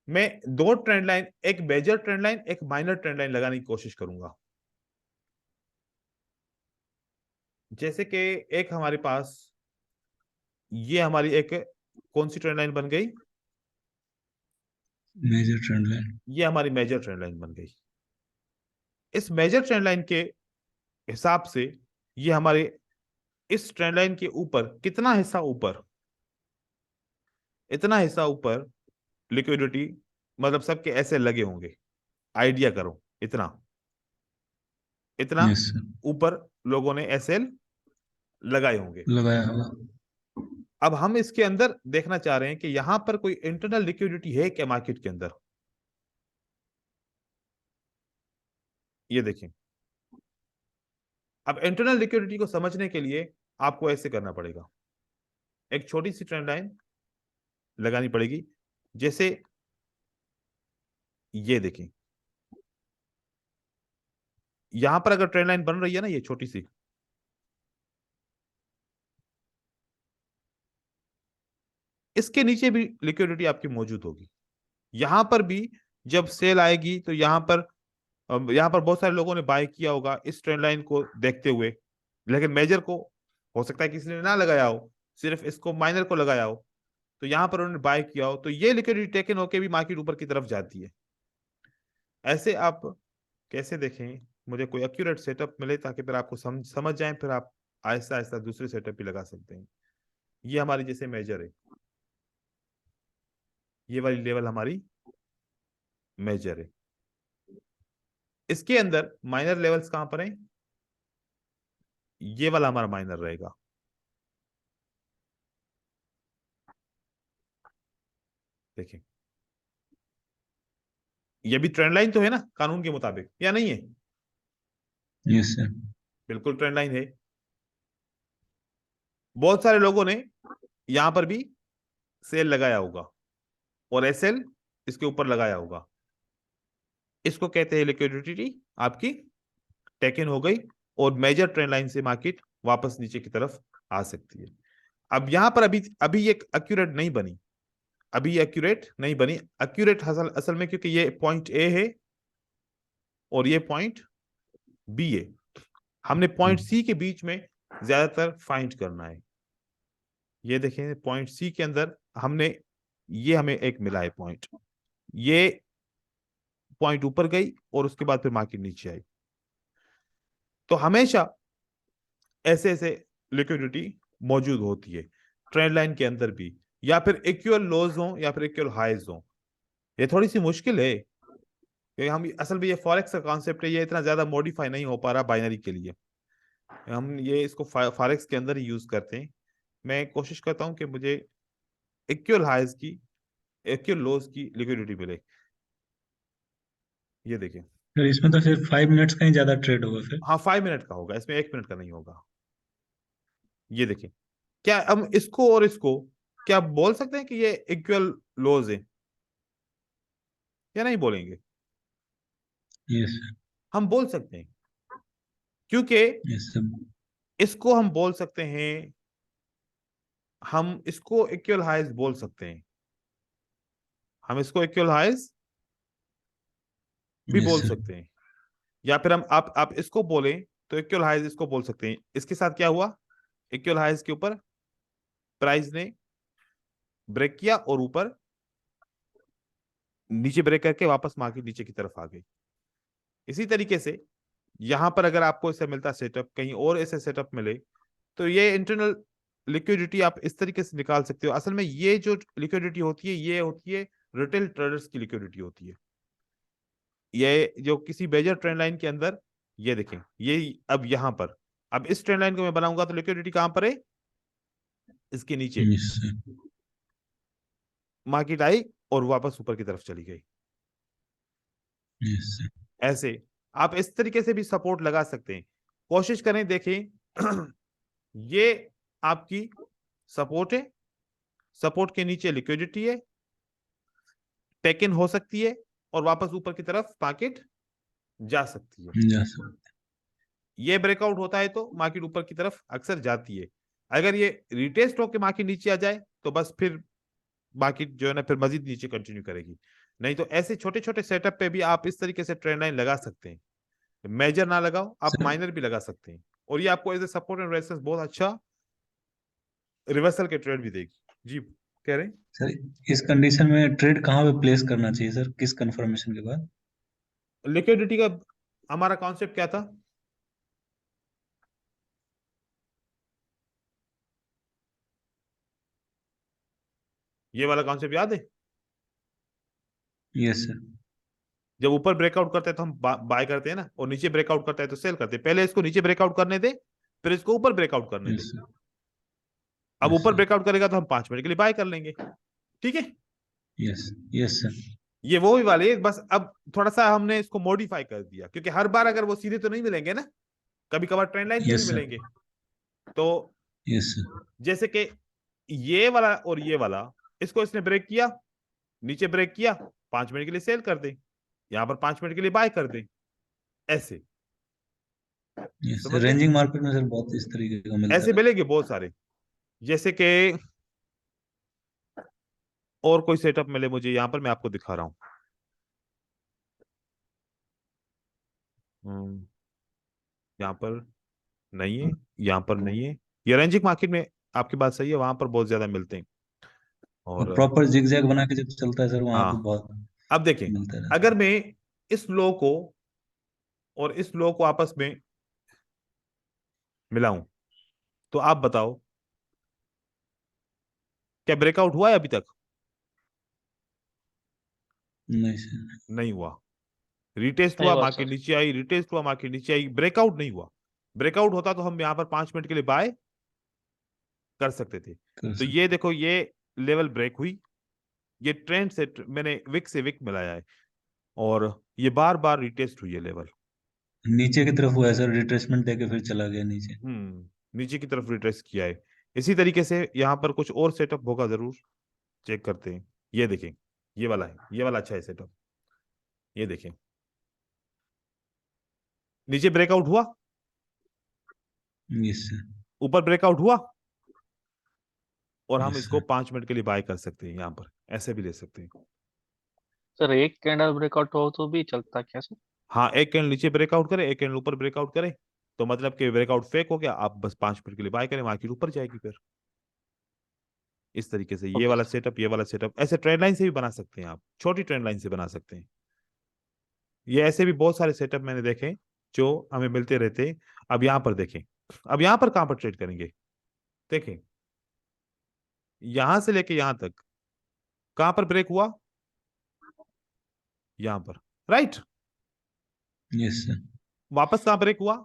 मैं दो ट्रेंड लाइन, एक मेजर ट्रेंड लाइन, एक माइनर ट्रेंड लाइन लगाने की कोशिश करूंगा। जैसे कि एक हमारे पास ये हमारी एक कौन सी ट्रेंड लाइन बन गई? Major trend line. ये हमारी मेजर ट्रेंड लाइन बन गई। इस मेजर ट्रेंड लाइन के हिसाब से ये हमारे इस ट्रेंड लाइन के ऊपर कितना हिस्सा ऊपर, इतना हिस्सा ऊपर लिक्विडिटी, मतलब सबके ऐसे लगे होंगे। आइडिया करो, इतना इतना यस सर। ऊपर लोगों ने एसएल लगाए होंगे। लगाया होगा। अब हम इसके अंदर देखना चाह रहे हैं कि यहां पर कोई इंटरनल लिक्विडिटी है क्या मार्केट के अंदर। ये देखें। अब इंटरनल लिक्विडिटी को समझने के लिए आपको ऐसे करना पड़ेगा, एक छोटी सी ट्रेंड लाइन लगानी पड़ेगी। जैसे ये देखें, यहां पर अगर ट्रेंड लाइन बन रही है ना, ये छोटी सी, इसके नीचे भी लिक्विडिटी आपकी मौजूद होगी। यहां पर भी जब सेल आएगी तो यहां पर बहुत सारे लोगों ने बाय किया होगा इस ट्रेंड लाइन को देखते हुए, लेकिन मेजर को हो सकता है किसी ने ना लगाया हो, सिर्फ इसको माइनर को लगाया हो, तो यहां पर उन्होंने बाय किया हो, तो ये लिक्विडिटी टेकन होके भी मार्केट ऊपर की तरफ जाती है। ऐसे आप कैसे देखें, मुझे कोई एक्यूरेट सेटअप मिले ताकि फिर आपको समझ जाए, फिर आप आहिस्ता आहिस्ता दूसरे सेटअप भी लगा सकते हैं। ये हमारी जैसे मेजर है, ये वाली लेवल हमारी मेजर है। इसके अंदर माइनर लेवल्स कहां पर हैं? ये वाला हमारा माइनर रहेगा। देखिए, ये भी ट्रेंड लाइन तो है ना कानून के मुताबिक, या नहीं है? Yes sir. बिल्कुल ट्रेंड लाइन है। बहुत सारे लोगों ने यहां पर भी सेल लगाया होगा और एसएल इसके ऊपर लगाया होगा। इसको कहते हैं लिक्विडिटी आपकी टेकन हो गई और मेजर ट्रेंड लाइन से मार्केट वापस नीचे की तरफ आ सकती है। अब यहां पर अभी ये एक्यूरेट नहीं बनी, अभी एक्यूरेट नहीं बनी। एक्यूरेट असल में क्योंकि ये पॉइंट ए है और ये पॉइंट बी है, हमने पॉइंट सी के बीच में ज्यादातर फाइंड करना है। ये देखें पॉइंट सी के अंदर हमने ये हमें एक मिला है पॉइंट, ये पॉइंट ऊपर गई और उसके बाद फिर मार्केट नीचे आई। तो हमेशा ऐसे ऐसे लिक्विडिटी मौजूद होती है ट्रेंड लाइन के अंदर भी, या फिर इक्वल लोज हो या फिर इक्वल हाइज हो। ये थोड़ी सी मुश्किल है क्योंकि हम असल में ये फॉरेक्स का कॉन्सेप्ट है, ये इतना ज्यादा मॉडिफाई नहीं हो पा रहा बाइनरी के लिए, हम ये इसको फॉरेक्स के अंदर ही यूज करते हैं। मैं कोशिश करता हूं कि मुझे इक्वल हाइज की इक्वल लोज की लिक्विडिटी मिले। ये देखिए, फिर इसमें तो फिर 5 मिनट्स का ही ज्यादा ट्रेड होगा फिर। हाँ 5 मिनट का होगा, इसमें 1 मिनट का नहीं होगा। ये देखिए, क्या हम इसको और इसको क्या बोल सकते हैं कि ये इक्वल लोज है या नहीं बोलेंगे? यस हम बोल सकते हैं, क्योंकि यस सर। इसको हम बोल सकते हैं, हम इसको इक्वल हाइज बोल सकते हैं, हम इसको इक्वल हाइज भी यस बोल सर। सकते हैं, या फिर हम आप इसको बोलें तो इक्वल हाइज इसको बोल सकते हैं। इसके साथ क्या हुआ, इक्वल हाइज के ऊपर प्राइस ने ब्रेक किया और ऊपर नीचे ब्रेक करके वापस मार्केट नीचे की तरफ आ गई। इसी तरीके से यहां पर अगर आपको इसे मिलता सेटअप, कहीं और ऐसे सेटअप मिले, तो ये इंटरनल लिक्विडिटी आप इस तरीके से निकाल सकते हो। असल में ये जो लिक्विडिटी होती है ये होती है रिटेल ट्रेडर्स की लिक्विडिटी होती है। ये जो किसी मेजर ट्रेंड लाइन के अंदर, ये देखें, ये अब यहां पर, अब इस ट्रेंड लाइन को मैं बनाऊंगा तो लिक्विडिटी कहां पर है, इसके नीचे यस सर। मार्केट आई और वापस ऊपर की तरफ चली गई। Yes sir. ऐसे आप इस तरीके से भी सपोर्ट लगा सकते हैं। कोशिश करें, देखें ये आपकी सपोर्ट है, सपोर्ट के नीचे लिक्विडिटी है, टेक इन हो सकती है और वापस ऊपर की तरफ मार्केट जा सकती है। Yes sir. ये ब्रेकआउट होता है तो मार्केट ऊपर की तरफ अक्सर जाती है। अगर ये रिटेस्ट होकर मार्केट नीचे आ जाए तो बस फिर मार्केट जो है ना फिर मजीद नीचे कंटिन्यू करेगी। नहीं तो ऐसे छोटे छोटे सेटअप पे भी आप इस तरीके से ट्रेंड लाइन लगा सकते हैं। मेजर ना लगाओ, आप सर माइनर भी लगा सकते हैं, और ये आपको as a support and resistance बहुत अच्छा रिवर्सल के ट्रेड भी देगी। जी कह रहे हैं, सर, इस कंडीशन में ट्रेड कहाँ पे प्लेस करना चाहिए सर, किस कंफर्मेशन के बाद? लिक्विडिटी का हमारा कॉन्सेप्ट क्या था? ये वाला कॉन्सेप्ट याद है? Yes sir. जब ऊपर ब्रेकआउट करते हैं तो हम बाय करते हैं ना, और नीचे ब्रेकआउट करता है तो सेल करते हैं। पहले इसको नीचे ब्रेकआउट करने दे, फिर इसको ऊपर ब्रेकआउट करने दे। Yes sir. अब यस ऊपर सर। ब्रेकआउट करेगा तो हम 5 मिनट के लिए बाय कर लेंगे, ठीक है। Yes yes sir. ये वो ही वाले, बस अब थोड़ा सा हमने इसको मॉडिफाई कर दिया, क्योंकि हर बार अगर वो सीधे तो नहीं मिलेंगे ना, कभी कभार ट्रेंड लाइन पे भी यस सर। मिलेंगे। तो यस सर। जैसे कि ये वाला और ये वाला, इसको इसने ब्रेक किया, नीचे ब्रेक किया, 5 मिनट के लिए सेल कर दे, यहाँ पर 5 मिनट के लिए बाय कर दे, ऐसे यस सर। समझ गए। रेंजिंग मार्केट में सर बहुत इस तरीके का मिलता ऐसे है। मिलेंगे बहुत सारे, जैसे कि और कोई सेटअप मिले मुझे यहाँ पर, मैं आपको दिखा रहा हूँ। यहाँ पर नहीं है, यहाँ पर नहीं है। ये रेंजिंग मार्केट में आपकी बात सही है, वहां पर बहुत ज्यादा मिलते हैं। और और प्रॉपर जिगजैग बना के जब चलता है सर वहां पे हाँ, बहुत अब देखें, मिलता रहता अगर है। मैं इस लो को और इस लो को आपस में मिलाऊं तो आप बताओ क्या ब्रेकआउट हुआ है अभी तक? नहीं सर। नहीं हुआ। रिटेस्ट नहीं हुआ, हुआ मार्केट सर। नीचे आई, रिटेस्ट हुआ, मार्केट नीचे आई, ब्रेकआउट नहीं हुआ। ब्रेकआउट होता तो हम यहाँ पर 5 मिनट के लिए बाय कर सकते थे। कर तो ये देखो, ये लेवल ब्रेक हुई, ये ट्रेंड से मैंने विक से विक मिलाया है, और ये बार बार रिटेस्ट हुई है लेवल। नीचे की तरफ हुआ है सर, रिट्रेसमेंट देके फिर चला गया नीचे। नीचे की तरफ रिट्रेस किया है। इसी तरीके से यहाँ पर कुछ और सेटअप होगा, जरूर चेक करते हैं। ये देखें, ये वाला है, ये वाला अच्छा है सेटअप, ये देखें, नीचे ब्रेकआउट हुआ, यस सर, ऊपर ब्रेकआउट हुआ, और हम यस इसको सर, 5 मिनट के लिए बाय कर सकते हैं, यहाँ पर ऐसे भी ले सकते हैं। सर एक कैंडल ब्रेकआउट हो तो भी चलता क्या सर? हाँ, एक कैंडल नीचे ब्रेकआउट करे, एक कैंडल ऊपर ब्रेकआउट करे, तो मतलब कि ब्रेकआउट फेक हो गया, आप बस 5 मिनट के लिए बाय करें, मार्केट ऊपर जाएगी फिर। इस तरीके से ये ओके वाला सर। सेटअप, ये वाला सेटअप, ऐसे ट्रेंड लाइन से भी बना सकते हैं आप, छोटी ट्रेंड लाइन से बना सकते हैं। ये ऐसे भी बहुत सारे सेटअप मैंने देखे जो हमें मिलते रहते हैं। अब यहाँ पर देखें, अब यहाँ पर कहां पर ट्रेड करेंगे, देखें यहां से लेके यहां तक कहां पर ब्रेक हुआ, यहां पर, राइट। यस सर, वापस कहां ब्रेक हुआ।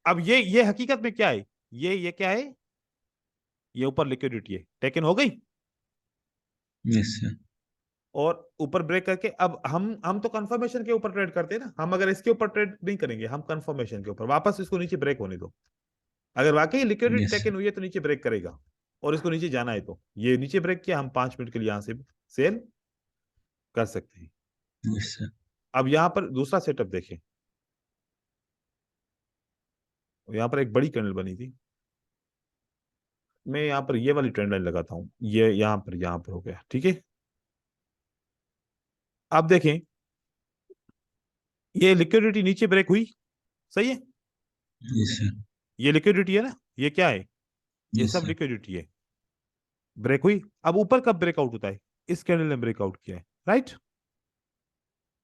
अब ये हकीकत में क्या है, ये क्या है, ये ऊपर लिक्विडिटी है, टेकन हो गई, यस सर, और ऊपर ब्रेक करके अब हम तो कंफर्मेशन के ऊपर ट्रेड करते हैं ना, हम अगर इसके ऊपर ट्रेड नहीं करेंगे, हम कंफर्मेशन के ऊपर, वापस इसको नीचे ब्रेक होने दो, अगर वाकई लिक्विडिटी यस टेकन सर, हुई है तो नीचे ब्रेक करेगा, और इसको नीचे जाना है तो ये नीचे ब्रेक किया, हम 5 मिनट के लिए यहां से सेल कर सकते हैं। यस सर, अब यहां पर दूसरा सेटअप देखें, यहां पर एक बड़ी कैंडल बनी थी, मैं यहां पर ये वाली ट्रेंड लाइन लगाता हूं, ये यहां पर हो गया, ठीक है। अब देखें ये लिक्विडिटी नीचे ब्रेक हुई, सही है, यस सर, ये लिक्विडिटी है ना, ये क्या है, ये यस सब सर, लिक्विडिटी है, ब्रेक हुई। अब ऊपर कब ब्रेकआउट होता है, इस कैंडल ने ब्रेकआउट किया है, राइट।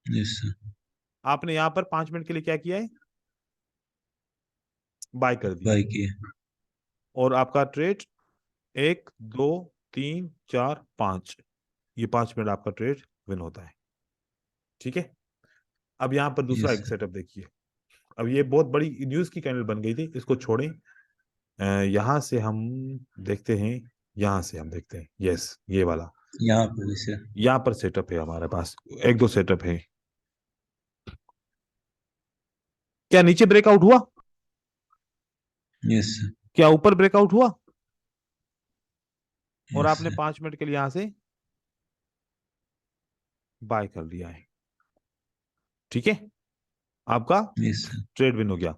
यस सर, आपने यहां पर 5 मिनट के लिए क्या किया है, बाय कर दिया, बाय किया, और आपका ट्रेड 1 2 3 4 5, ये 5 मिनट आपका ट्रेड विन होता है, ठीक है। अब यहां पर दूसरा यस एक सर, सेटअप देखिए, अब ये बहुत बड़ी न्यूज की कैंडल बन गई थी, इसको छोड़ें, यहां से हम देखते हैं, यहां से हम देखते हैं, यस ये वाला, यहाँ पर भी सर, यहां पर सेटअप है हमारे पास, एक दो सेटअप है। क्या नीचे ब्रेकआउट हुआ, यस सर, क्या ऊपर ब्रेकआउट हुआ, और यस आपने सर, 5 मिनट के लिए यहां से बाय कर लिया है, ठीक है, आपका यस सर, ट्रेड विन हो गया।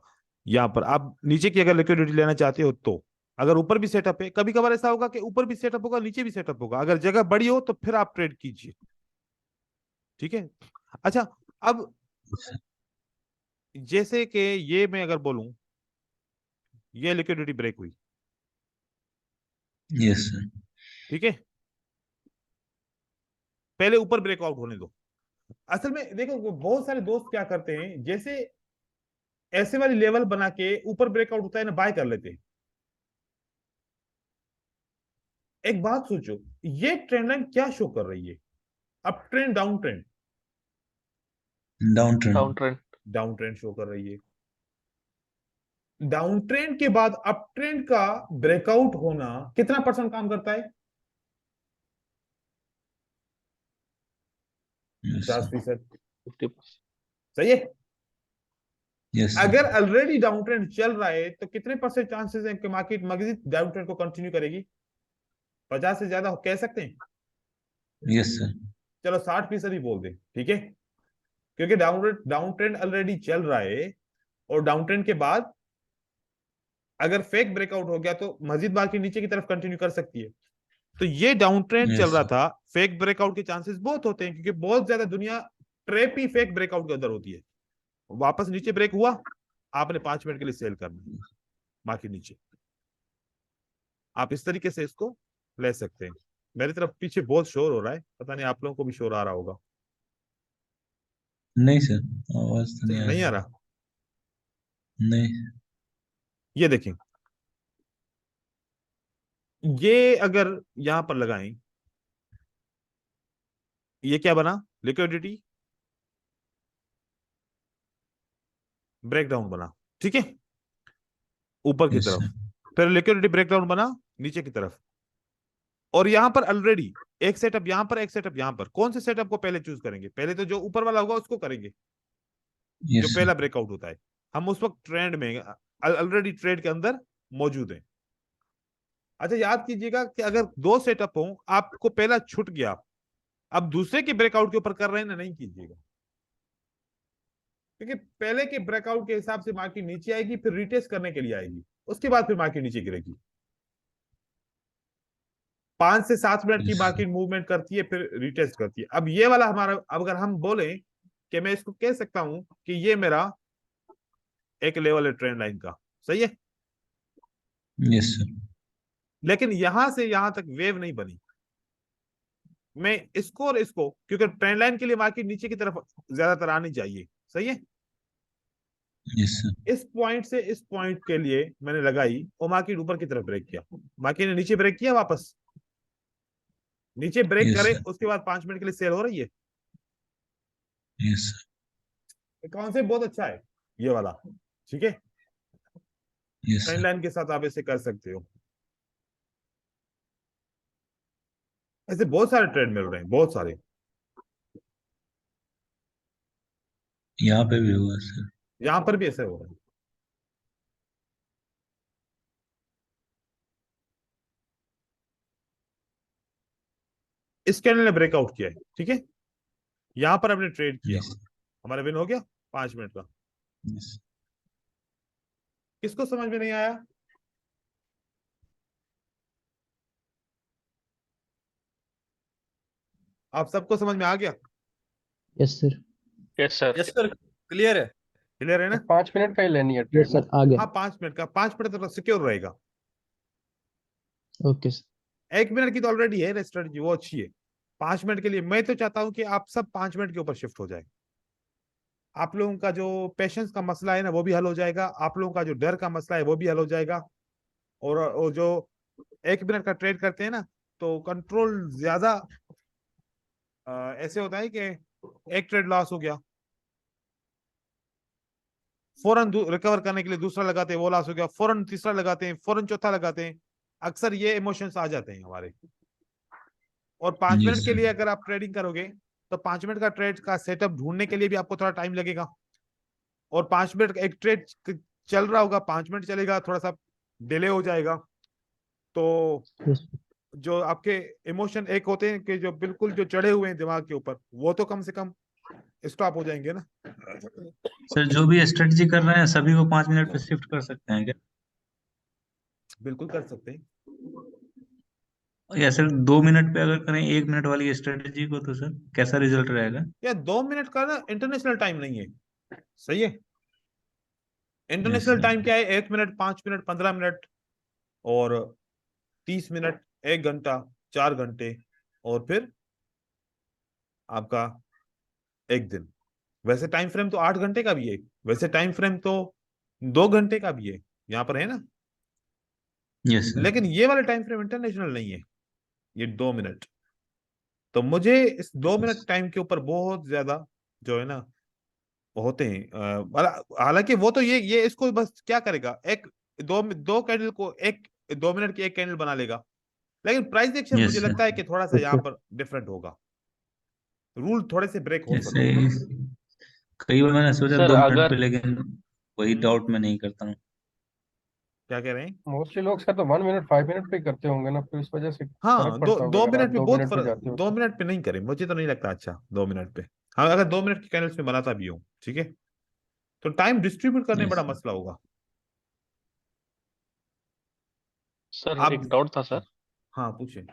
यहां पर आप नीचे की अगर लिक्विडिटी लेना चाहते हो तो, अगर ऊपर भी सेटअप है, कभी कभार ऐसा होगा कि ऊपर भी सेटअप होगा, नीचे भी सेटअप होगा, अगर जगह बड़ी हो तो फिर आप ट्रेड कीजिए, ठीक है। अच्छा, अब जैसे कि ये मैं अगर बोलूं, ये लिक्विडिटी ब्रेक हुई, यस सर, ठीक है, पहले ऊपर ब्रेकआउट होने दो। असल में देखो वो बहुत सारे दोस्त क्या करते हैं, जैसे ऐसे वाली लेवल बना के ऊपर ब्रेकआउट होता है ना, बाय कर लेते हैं। एक बात सोचो, ये ट्रेंड लाइन क्या शो कर रही है, up trend down trend, down trend, down trend. Down trend show कर रही है। डाउन ट्रेंड के बाद अप ट्रेंड का ब्रेकआउट होना कितना परसेंट काम करता है, यस 50%, 50%। सही है। यस अगर सर, ऑलरेडी डाउन ट्रेंड चल रहा है तो कितने परसेंट चांसेस है कि मार्केट मजीद डाउन ट्रेंड को कंटिन्यू करेगी, 50 से ज्यादा कह सकते हैं, यस सर, चलो 60% ही बोल दें, ठीक है, क्योंकि डाउन ट्रेंड ऑलरेडी चल रहा है, और डाउन ट्रेंड के बाद अगर फेक ब्रेकआउट हो गया तो मजीद मार्केट नीचे की तरफ कंटिन्यू कर सकती है। तो ये डाउन ट्रेंड चल यस रहा सर, था, फेक ब्रेकआउट के चांसेस बहुत होते हैं, क्योंकि बहुत ज्यादा दुनिया ट्रैप ही फेक ब्रेकआउट के अंदर होती है। वापस नीचे ब्रेक हुआ, आपने 5 मिनट के लिए सेल करना, मार्केट नीचे, आप इस तरीके से इसको ले सकते हैं। मेरी तरफ पीछे बहुत शोर हो रहा है, पता नहीं आप लोगों को भी शोर आ रहा होगा, नहीं सर, आवाज तो नहीं आ नहीं आ रही, रहा। नहीं, ये देखें, ये अगर यहां पर लगाएं, ये क्या बना, लिक्विडिटी ब्रेकडाउन बना, ठीक है, ऊपर की यस तरफ, सर, फिर लिक्विडिटी ब्रेकडाउन बना नीचे की तरफ, और यहां पर ऑलरेडी एक सेटअप यहां पर, एक सेटअप यहां पर, कौन से सेटअप को पहले चूज करेंगे, पहले तो जो ऊपर वाला होगा उसको करेंगे, जो यस सर, पहला ब्रेकआउट होता है। हम उस वक्त ट्रेंड में ऑलरेडी ट्रेड के अंदर मौजूद हैं। अच्छा, याद कीजिएगा कि अगर दो सेटअप हो, आपको पहला छूट गया, अब दूसरे के ब्रेकआउट के ऊपर कर रहे हैं ना, नहीं कीजिएगा, क्योंकि पहले के ब्रेकआउट के हिसाब से मार्केट नीचे आएगी, फिर रिटेस्ट करने के लिए आएगी, उसके बाद फिर मार्केट नीचे गिरेगी। 5 से 7 मिनट की Yes. मार्केट मूवमेंट करती है, फिर रिटेस्ट करती है। अब ये वाला हमारा, अब अगर हम बोले कि मैं इसको कह सकता हूं कि ये मेरा एक लेवल है ट्रेंड लाइन का, सही है, Yes, sir. लेकिन यहां से यहां तक वेव नहीं बनी। मैं इसको और इसको, क्योंकि ट्रेंड लाइन के लिए मार्केट नीचे की तरफ ज्यादातर आनी चाहिए, सही है, Yes, sir. इस पॉइंट से इस पॉइंट के लिए मैंने लगाई और मार्केट ऊपर की तरफ ब्रेक किया, मार्केट ने नीचे ब्रेक किया, वापस नीचे ब्रेक Yes, करे, sir. उसके बाद 5 मिनट के लिए सेल हो रही है। Yes, sir. कॉन्सेप्ट बहुत अच्छा है ये वाला, ठीक है, Yes, ट्रेंड sir. लाइन के साथ आप ऐसे कर सकते हो। ऐसे बहुत सारे ट्रेड मिल रहे हैं, बहुत सारे। यहाँ पे भी हुआ सर। यहां पर भी ऐसे हो रहा है। इस कैंडल ने ब्रेकआउट किया है, ठीक है, यहां पर हमने ट्रेड किया, Yes, हमारा विन हो गया 5 मिनट का। yes. किसको समझ में नहीं आया? आप सबको समझ में आ गया? Yes sir. Yes sir. Yes sir, clear है। क्लियर है ना? 5 मिनट का ही लेनी है यस ट्रेड ना? सर, आ गया। हाँ 5 मिनट का, 5 मिनट तक सिक्योर रहेगा। Okay sir. 1 मिनट की तो ऑलरेडी है स्ट्रेटजी, वो अच्छी है। 5 मिनट के लिए मैं तो चाहता हूं कि आप सब 5 मिनट के ऊपर शिफ्ट हो जाए। आप लोगों का जो पेशेंस का मसला है ना, वो भी हल हो जाएगा, आप लोगों का जो डर का मसला है वो भी हल हो जाएगा। और जो 1 मिनट का ट्रेड करते हैं ना, तो कंट्रोल ज्यादा ऐसे होता है कि एक ट्रेड लॉस हो गया, फौरन रिकवर करने के लिए दूसरा लगाते हैं, वो लॉस हो गया, फौरन तीसरा लगाते हैं, फौरन चौथा लगाते हैं। अक्सर ये इमोशंस आ जाते हैं हमारे। और 5 Yes, मिनट के sir. लिए अगर आप ट्रेडिंग करोगे तो 5 मिनट का ट्रेड का सेटअप ढूंढने के लिए भी आपको थोड़ा टाइम लगेगा। और 5 मिनट एक ट्रेड चल रहा होगा, 5 मिनट चलेगा, थोड़ा सा डिले हो जाएगा, तो यस जो आपके इमोशन एक होते हैं कि जो बिल्कुल जो चढ़े हुए हैं दिमाग के ऊपर, वो तो कम से कम स्टॉप हो जाएंगे ना। सर जो भी स्ट्रेटजी कर रहे हैं सभी को 5 मिनट पे शिफ्ट कर सकते हैं क्या? बिल्कुल कर सकते हैं। या सर 2 मिनट पे अगर करें 1 मिनट वाली स्ट्रेटजी को तो सर कैसा रिजल्ट रहेगा? या 2 मिनट का ना इंटरनेशनल टाइम नहीं है, सही है। Yes, international sir. टाइम क्या है? 1 मिनट, 5 मिनट, 15 मिनट और 30 मिनट, 1 घंटा, 4 घंटे, और फिर आपका 1 दिन। वैसे टाइम फ्रेम तो 8 घंटे का भी है, वैसे टाइम फ्रेम तो 2 घंटे का भी है, यहाँ पर है ना। Yes, sir. लेकिन ये वाला टाइम फ्रेम इंटरनेशनल नहीं है, ये 2 मिनट। तो मुझे इस 2 मिनट टाइम के ऊपर बहुत ज्यादा जो है ना होते हैं। हालांकि वो तो ये इसको बस क्या करेगा, एक दो कैंडल को एक 2 मिनट की एक कैंडल बना लेगा। लेकिन प्राइस एक्शन Yes, मुझे sir. लगता है कि थोड़ा सा यहाँ ओके पर डिफरेंट होगा, रूल थोड़े से ब्रेक हो जैसे सकते हैं। कई बार मैंने सोचा सर 2 मिनट अगर पे, लेकिन वही डाउट मैं नहीं करता हूँ। क्या कह रहे हैं? मोस्टली लोग सर तो 1 मिनट 5 मिनट पे ही करते होंगे ना, फिर इस वजह से फर्क हाँ, दो पड़ता होगा दो अगर आप मिनट पे 2 बहुत मिनट पे फर्क, जाते हो 2 तो। मिनट पे नहीं करें, मुझे तो नहीं लगता अच्छा 2 मिनट पे। हाँ अगर 2 मिनट की कैंडल्स में बनाता भी हूँ, ठीक है, तो टाइम डिस्ट्रीब्यूट करने में Yes, बड़ा sir. मसला होगा। सर आप, एक डाउट था सर। हाँ पूछे।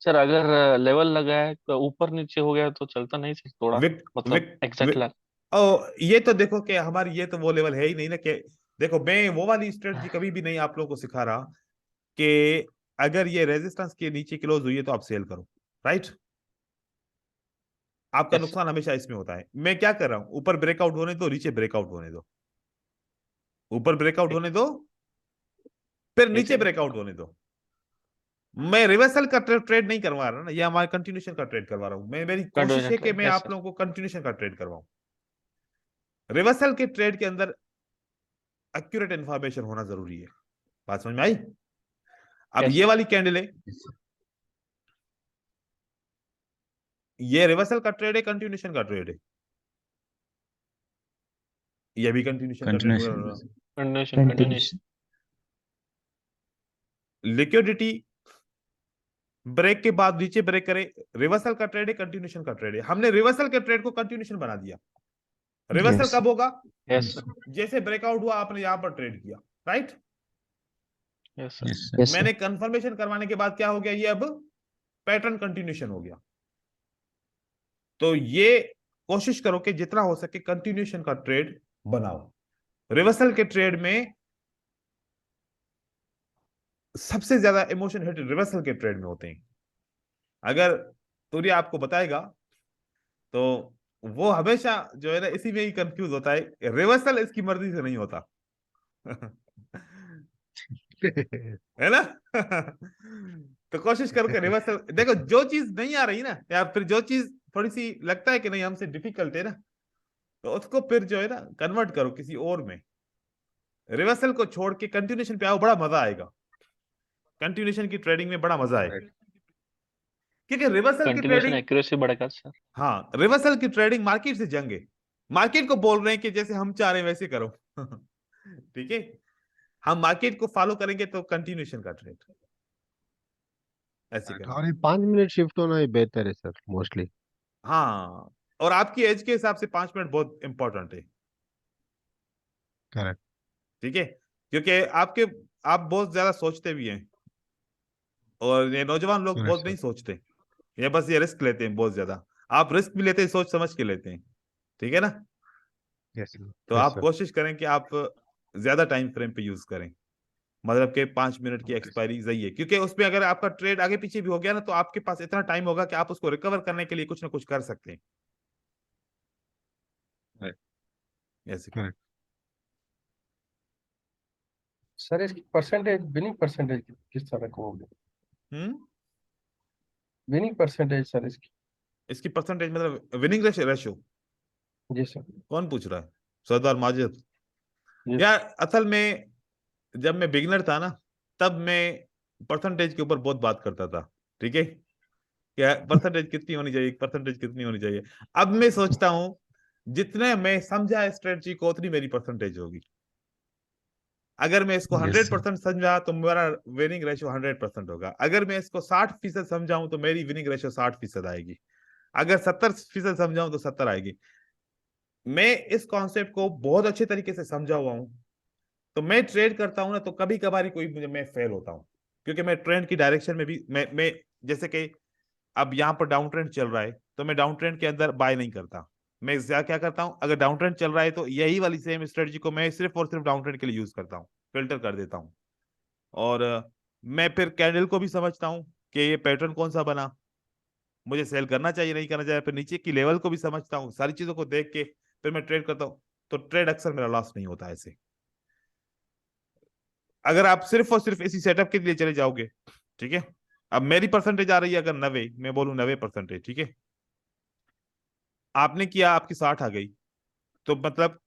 सर अगर लेवल लगा है तो ऊपर नीचे हो गया तो चलता नहीं सर थोड़ा, विक मतलब विक, एग्जैक्ट विक ओ, ये तो देखो कि हमारी ये तो वो लेवल है ही नहीं ना कि, देखो मैं वो वाली स्ट्रेटजी कभी भी नहीं आप लोगों को सिखा रहा कि अगर ये रेजिस्टेंस के नीचे क्लोज हुई है तो आप सेल करो, राइट। आपका यस नुकसान हमेशा इसमें होता है। मैं क्या कर रहा हूं, ऊपर ब्रेकआउट होने दो, नीचे ब्रेकआउट होने दो, ऊपर ब्रेकआउट होने दो, फिर नीचे ब्रेकआउट होने दो। मैं रिवर्सल का ट्रेड नहीं करवा रहा ना, ये हमारे कंटिन्यूशन का ट्रेड करवा रहा हूं मैं। मेरी कोशिश है कि मैं यस आप सर। लोगों को कंटिन्यूशन का ट्रेड करवाऊं। रिवर्सल के ट्रेड के अंदर एक्यूरेट इंफॉर्मेशन होना जरूरी है। बात समझ में आई? अब यस ये वाली कैंडल है, ये रिवर्सल का ट्रेड है, कंटिन्यूशन का ट्रेड है, ये भी कंटिन्यूशन का ट्रेड हो रहा है। Continuation. Continuation continuation. Liquidity break के बाद नीचे ब्रेक करे, रिवर्सल का ट्रेड है, कंटिन्यूशन का ट्रेड है। हमने रिवर्सल के ट्रेड को कंटिन्यूशन बना दिया। Reversal Yes. कब होगा? यस सर, जैसे ब्रेकआउट हुआ, आपने यहां पर ट्रेड किया, right? Yes sir, yes sir. Yes, sir. मैंने कंफर्मेशन करवाने के बाद क्या हो गया, ये अब पैटर्न कंटिन्यूशन हो गया। तो ये कोशिश करो कि जितना हो सके कंटिन्यूशन का ट्रेड बनाओ। रिवर्सल के ट्रेड में सबसे ज्यादा इमोशन हिट रिवर्सल के ट्रेड में होते हैं। अगर सूर्य आपको बताएगा तो वो हमेशा जो है ना इसी में ही कंफ्यूज होता है, रिवर्सल इसकी मर्जी से नहीं होता। है ना? तो कोशिश करो कि रिवर्सल, देखो जो चीज नहीं आ रही ना, या फिर जो चीज थोड़ी सी लगता है कि नहीं हमसे डिफिकल्ट है ना, तो उसको फिर जो है ना कन्वर्ट करो किसी और में। रिवर्सल को छोड़ के कंटिन्यूशन पे आओ, बड़ा मजा आएगा। कंटिन्यूशन की ट्रेडिंग में बड़ा मजा आएगा, क्योंकि रिवर्सल की कंटिन्यूशन ट्रेडिंग, एक्यूरेसी बढ़ेगा सर। हाँ, रिवर्सल की ट्रेडिंग मार्केट से जंग है। मार्केट को बोल रहे हैं कि जैसे हम चाह रहे हैं वैसे करो। ठीक है, हम मार्केट को फॉलो करेंगे तो कंटिन्यूशन का ट्रेड ऐसे करेंगे। और ये 5 मिनट शिफ्ट होना ही बेहतर है सर, मोस्टली। हाँ, और आपकी एज के हिसाब से 5 मिनट बहुत इंपॉर्टेंट है। करेक्ट। ठीक है, क्योंकि आप बहुत ज्यादा सोचते भी हैं, और ये नौजवान लोग करेक्ट बहुत सर। नहीं सोचते, ये बस ये रिस्क लेते हैं बहुत ज्यादा। आप रिस्क भी लेते हैं, सोच समझ के लेते हैं। ठीक है ना? यस तो यस आप सर। कोशिश करें कि आप ज्यादा टाइम फ्रेम पे यूज करें, मतलब कि 5 मिनट की एक्सपायरी सही है, क्योंकि उसमें अगर आपका ट्रेड आगे पीछे भी हो गया ना, तो आपके पास इतना टाइम होगा कि आप उसको रिकवर करने के लिए कुछ ना कुछ कर सकते हैं। ऐसे करेक्ट। सर इसकी परसेंटेज, विनिंग परसेंटेज किस तरह को होगी? विनिंग परसेंटेज सर इसकी। इसकी परसेंटेज मतलब विनिंग रेशियो जी सर। कौन पूछ रहा है? सरदार माजिद। Yes. यार असल में जब मैं बिगिनर था ना, तब मैं परसेंटेज के ऊपर बहुत बात करता था। ठीक है, क्या परसेंटेज कितनी होनी चाहिए, परसेंटेज कितनी होनी चाहिए। अब मैं सोचता हूं जितने मैं समझा स्ट्रेटजी को उतनी मेरी परसेंटेज होगी। अगर मैं इसको Yes, sir. 100% समझा तो मेरा विनिंग रेशियो 100% होगा। अगर मैं इसको 60% समझाऊं तो मेरी विनिंग रेशियो 60% आएगी। अगर 70% समझाऊं तो 70 आएगी। मैं इस कॉन्सेप्ट को बहुत अच्छे तरीके से समझा हुआ हूं। तो मैं ट्रेड करता हूं ना, तो कभी कभार ही कोई मुझे मैं फेल होता हूं, क्योंकि मैं ट्रेंड की डायरेक्शन में भी मैं जैसे कि अब यहाँ पर डाउन ट्रेंड चल रहा है, तो मैं डाउन ट्रेंड के अंदर बाय नहीं करता। मैं क्या करता हूँ, अगर डाउन ट्रेंड चल रहा है तो यही वाली सेम स्ट्रेटजी को मैं सिर्फ और सिर्फ डाउन ट्रेंड के लिए यूज करता हूँ, फिल्टर कर देता हूँ। और मैं फिर कैंडल को भी समझता हूँ कि ये पैटर्न कौन सा बना, मुझे सेल करना चाहिए नहीं करना चाहिए। फिर नीचे की लेवल को भी समझता हूँ, सारी चीजों को देख के फिर मैं ट्रेड करता हूँ। तो ट्रेड अक्सर मेरा लॉस नहीं होता ऐसे। अगर आप सिर्फ और सिर्फ इसी सेटअप के लिए चले जाओगे, ठीक है, अब मेरी परसेंटेज आ रही है अगर 90, मैं बोलूं 90%, ठीक है, आपने किया आपकी 60 आ गई, तो मतलब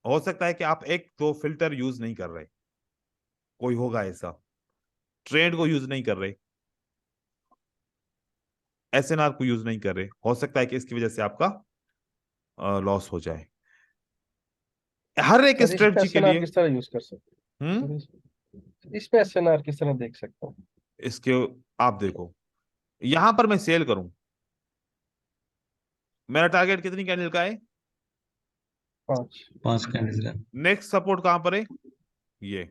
हो सकता है कि आप एक दो फिल्टर यूज नहीं कर रहे, कोई होगा ऐसा, ट्रेंड को यूज नहीं कर रहे, एसएनआर को यूज नहीं कर रहे, हो सकता है कि इसकी वजह से आपका लॉस हो जाए। हर एक सर इसमें स्ट्रेटजी के एसएनआर लिए किस तरह यूज कर सकते हैं? हम्म सर इसमें एसएनआर किस तरह देख सकता हूँ? इसके आप देखो, यहां पर मैं सेल करूं, मेरा टारगेट कितनी कैंडल का है? 5। 5 कैंडल का। नेक्स्ट सपोर्ट कहां पर है? ये,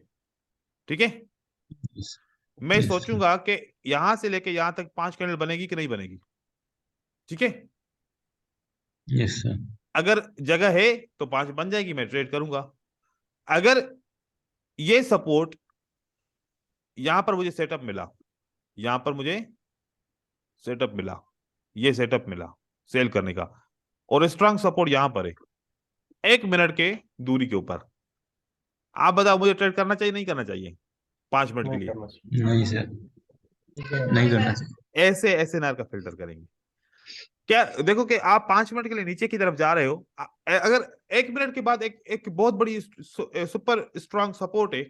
ठीक है। Yes. मैं Yes, sir. सोचूंगा कि यहां से लेके यहां तक 5 कैंडल बनेगी कि नहीं बनेगी, ठीक है। Yes, sir. अगर जगह है तो 5 बन जाएगी, मैं ट्रेड करूंगा। अगर ये सपोर्ट यहां पर मुझे सेटअप मिला, यहां पर मुझे सेटअप मिला, ये सेटअप मिला सेल करने का, और स्ट्रांग सपोर्ट यहां पर है 1 मिनट के दूरी के ऊपर, आप बताओ मुझे ट्रेड करना चाहिए नहीं करना चाहिए 5 मिनट के नहीं लिए? करना चाहिए। नहीं सर, नहीं करना चाहिए। ऐसे एसएनआर का फिल्टर करेंगे। क्या देखो कि आप 5 मिनट के लिए नीचे की तरफ जा रहे हो, अगर 1 मिनट के बाद एक बहुत बड़ी सुपर स्ट्रांग सपोर्ट है,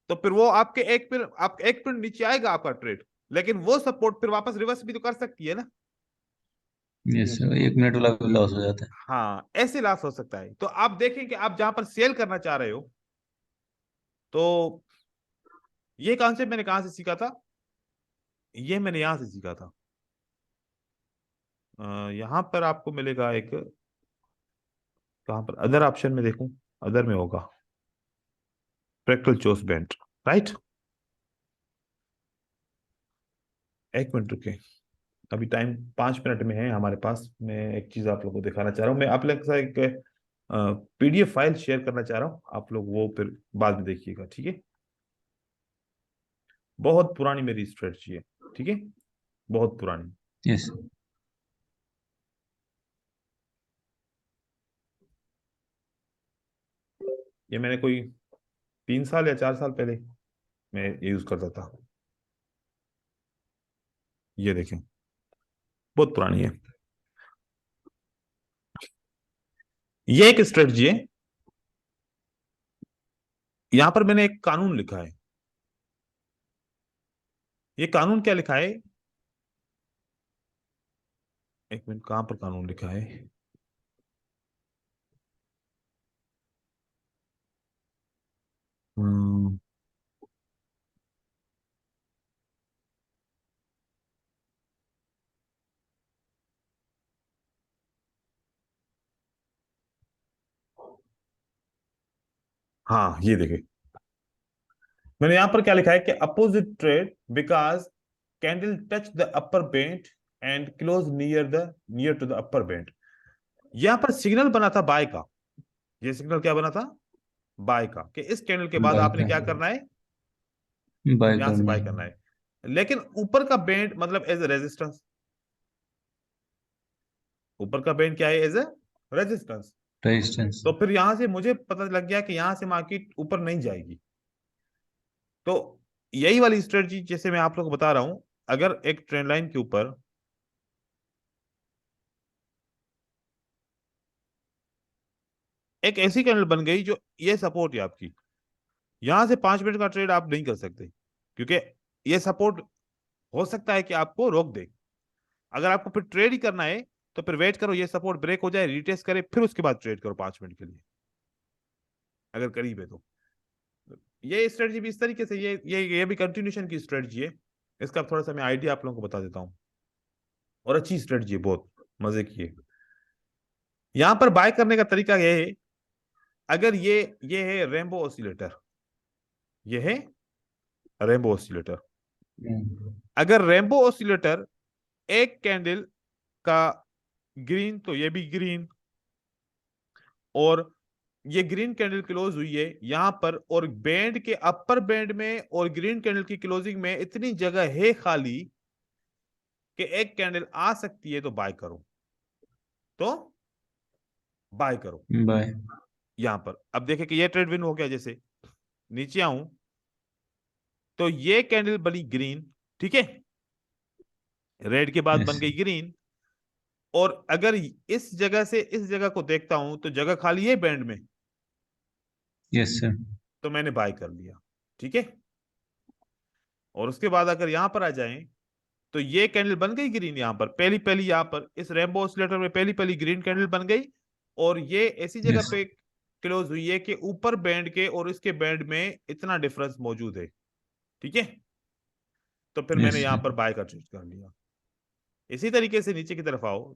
तो फिर वो आपके 1 मिनट, आप 1 मिनट नीचे आएगा आपका ट्रेड, लेकिन वो सपोर्ट फिर वापस रिवर्स भी तो कर सकती है ना। यस सर, 1 मिनट वाला भी लॉस हो जाता है। हाँ, ऐसे लॉस हो सकता है। तो आप देखें कि आप जहां पर सेल करना चाह रहे हो, तो ये कॉन्सेप्ट मैंने कहां से सीखा था? ये मैंने यहां से सीखा था। यहां पर आपको मिलेगा एक कहां पर अदर ऑप्शन में देखूं, अदर में होगा फ्रैक्टल चोस बेंट, राइट। एक मिनट रुके, अभी टाइम 5 मिनट में है हमारे पास। मैं एक चीज आप लोगों को दिखाना चाह रहा हूँ। मैं आप लोग के साथ एक पीडीएफ फाइल शेयर करना चाह रहा हूँ, आप लोग वो फिर बाद में देखिएगा, ठीक है। बहुत पुरानी मेरी स्ट्रेटजी है, ठीक है, बहुत पुरानी। यस। ये मैंने कोई 3 साल या 4 साल पहले मैं ये यूज करता था। ये देखें, बहुत पुरानी है। ये एक स्ट्रेटजी है। यहां पर मैंने एक कानून लिखा है। ये कानून क्या लिखा है, एक मिनट, कहां पर कानून लिखा है? हम्म, हाँ ये देखें, मैंने यहां पर क्या लिखा है कि opposite trade because candle touch the upper band and close near to the upper band. यहां पर सिग्नल बना था बाय का। ये सिग्नल क्या बना था? बाय का, कि इस कैंडल के बाद बाय आपने का, क्या करना है? बाय यहां से करना बाय है। करना है। लेकिन ऊपर का बेंट मतलब एज ए रेजिस्टेंस, ऊपर का बेंट क्या है? As a resistance. रेजिस्टेंस। तो फिर यहां से मुझे पता लग गया कि यहां से मार्केट ऊपर नहीं जाएगी। तो यही वाली स्ट्रेटजी जैसे मैं आप लोगों को बता रहा हूं, अगर एक ट्रेंड लाइन के ऊपर एक ऐसी कैंडल बन गई जो ये सपोर्ट है आपकी, यहां से 5 मिनट का ट्रेड आप नहीं कर सकते, क्योंकि ये सपोर्ट हो सकता है कि आपको रोक दे। अगर आपको फिर ट्रेड ही करना है तो फिर वेट करो, ये सपोर्ट ब्रेक हो जाए, रिटेस्ट करे, फिर उसके बाद ट्रेड करो 5 मिनट के लिए, अगर करीब है तो। ये स्ट्रेटजी भी इस तरीके से, ये भी कंटिन्यूशन की स्ट्रेटजी है। इसका थोड़ा सा मैं आइडिया आप लोगों को बता देता हूं, और अच्छी स्ट्रेटजी है, बहुत मजे की है। यहां पर बाय करने का तरीका यह है, अगर ये है रेनबो ऑसिलेटर, ये है रेनबो ऑसिलेटर। अगर रेनबो ऑसिलेटर एक कैंडल का ग्रीन, तो ये भी ग्रीन, और ये ग्रीन कैंडल क्लोज हुई है यहां पर, और बैंड के अपर बैंड में और ग्रीन कैंडल की क्लोजिंग में इतनी जगह है खाली कि एक कैंडल आ सकती है, तो बाय करो, तो बाय करो बाय। यहां पर। अब देखें कि ये ट्रेड विन हो गया। जैसे नीचे आऊं तो ये कैंडल बनी ग्रीन, ठीक है, रेड के बाद बन यस। गई ग्रीन, और अगर इस जगह से इस जगह को देखता हूं तो जगह खाली है बैंड में, यस सर। तो मैंने बाय कर लिया, ठीक है। और उसके बाद अगर यहां पर आ जाएं तो ये कैंडल बन गई ग्रीन, यहां पर पहली पहली, यहां पर इस रेनबो ऑसिलेटर में पहली पहली ग्रीन कैंडल बन गई, और ये ऐसी जगह यस। पे क्लोज हुई है कि ऊपर बैंड के और इसके बैंड में इतना डिफरेंस मौजूद है, ठीक है। तो फिर मैंने यस यहां सर। पर बाय का ट्रेड कर लिया। इसी तरीके से नीचे की तरफ आओ,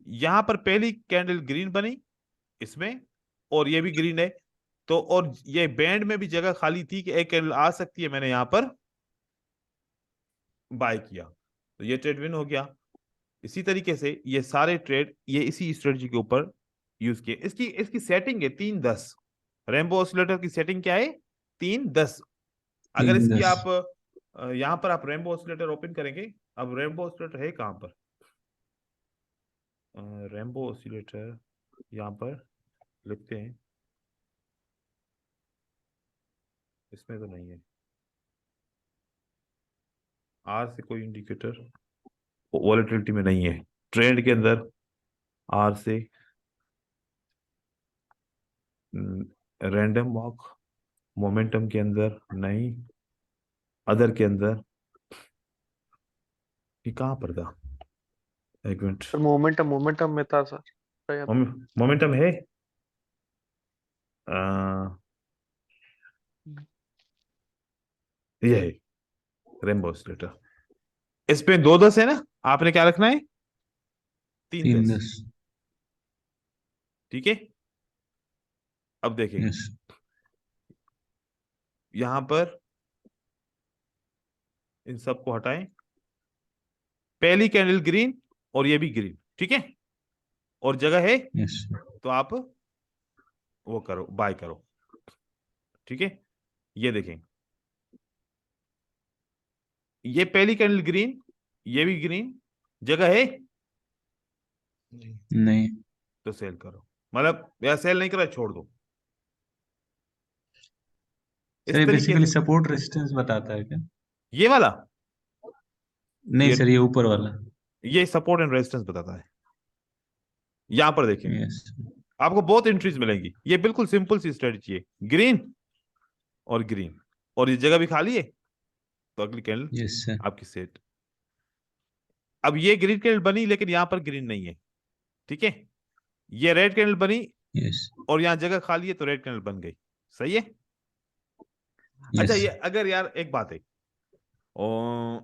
यहां पर पहली कैंडल ग्रीन बनी इसमें, और ये भी ग्रीन है, तो और ये बैंड में भी जगह खाली थी कि एक कैंडल आ सकती है, मैंने यहां पर बाय किया, तो ये ट्रेड विन हो गया। इसी तरीके से ये सारे ट्रेड ये इसी स्ट्रेटजी के ऊपर यूज किए। इसकी इसकी सेटिंग है 3-10। रेनबो ऑसिलेटर की सेटिंग क्या है? 3-10। अगर 3 इसकी 10। आप यहां पर आप रेनबो ऑसिलेटर ओपन करेंगे, अब रेनबो ऑसिलेटर है कहां पर? रेनबो ऑसिलेटर यहां पर लिखते हैं, इसमें तो नहीं है। आर से कोई इंडिकेटर वॉलेटिलिटी में नहीं है, ट्रेंड के अंदर आर से रैंडम वॉक, मोमेंटम के अंदर नहीं, अदर के अंदर, ये कहां पर था? एक मिनट, सर मोमेंटम मोमेंटम में था सर शायद। मोमेंटम है, अ, ये है रेनबो ऑसिलेटर। इस पे 2-10 है ना, आपने क्या रखना है? 3 3-10, 10। ठीक है, अब देखें यस यहां पर इन सबको हटाएं, पहली कैंडल ग्रीन और ये भी ग्रीन, ठीक है, और जगह है यस तो आप वो करो, बाय करो, ठीक है। ये देखें, ये पहली कैंडल ग्रीन, ये भी ग्रीन, जगह है नहीं तो सेल करो, मतलब या सेल नहीं करा छोड़ दो, सर, इस ये तरीके बेसिकली से। सपोर्ट रेजिस्टेंस बताता है क्या? ये वाला, नहीं ये सर, ये ऊपर वाला। ये सपोर्ट एंड रेजिस्टेंस बताता है। यहां पर देखें, यस आपको बहुत एंट्रीज मिलेंगी, ये बिल्कुल सिंपल सी स्ट्रेटजी है, ग्रीन और ग्रीन, और ये जगह भी खाली है तो अगली कैंडल यस सर आपकी सेट। अब ये ग्रीन कैंडल बनी लेकिन यहां पर ग्रीन नहीं है, ठीक है, ये रेड कैंडल बनी यस और यहां जगह खाली है तो रेड कैंडल बन गई, सही है। अच्छा, यस ये अगर यार एक बात है, ओ,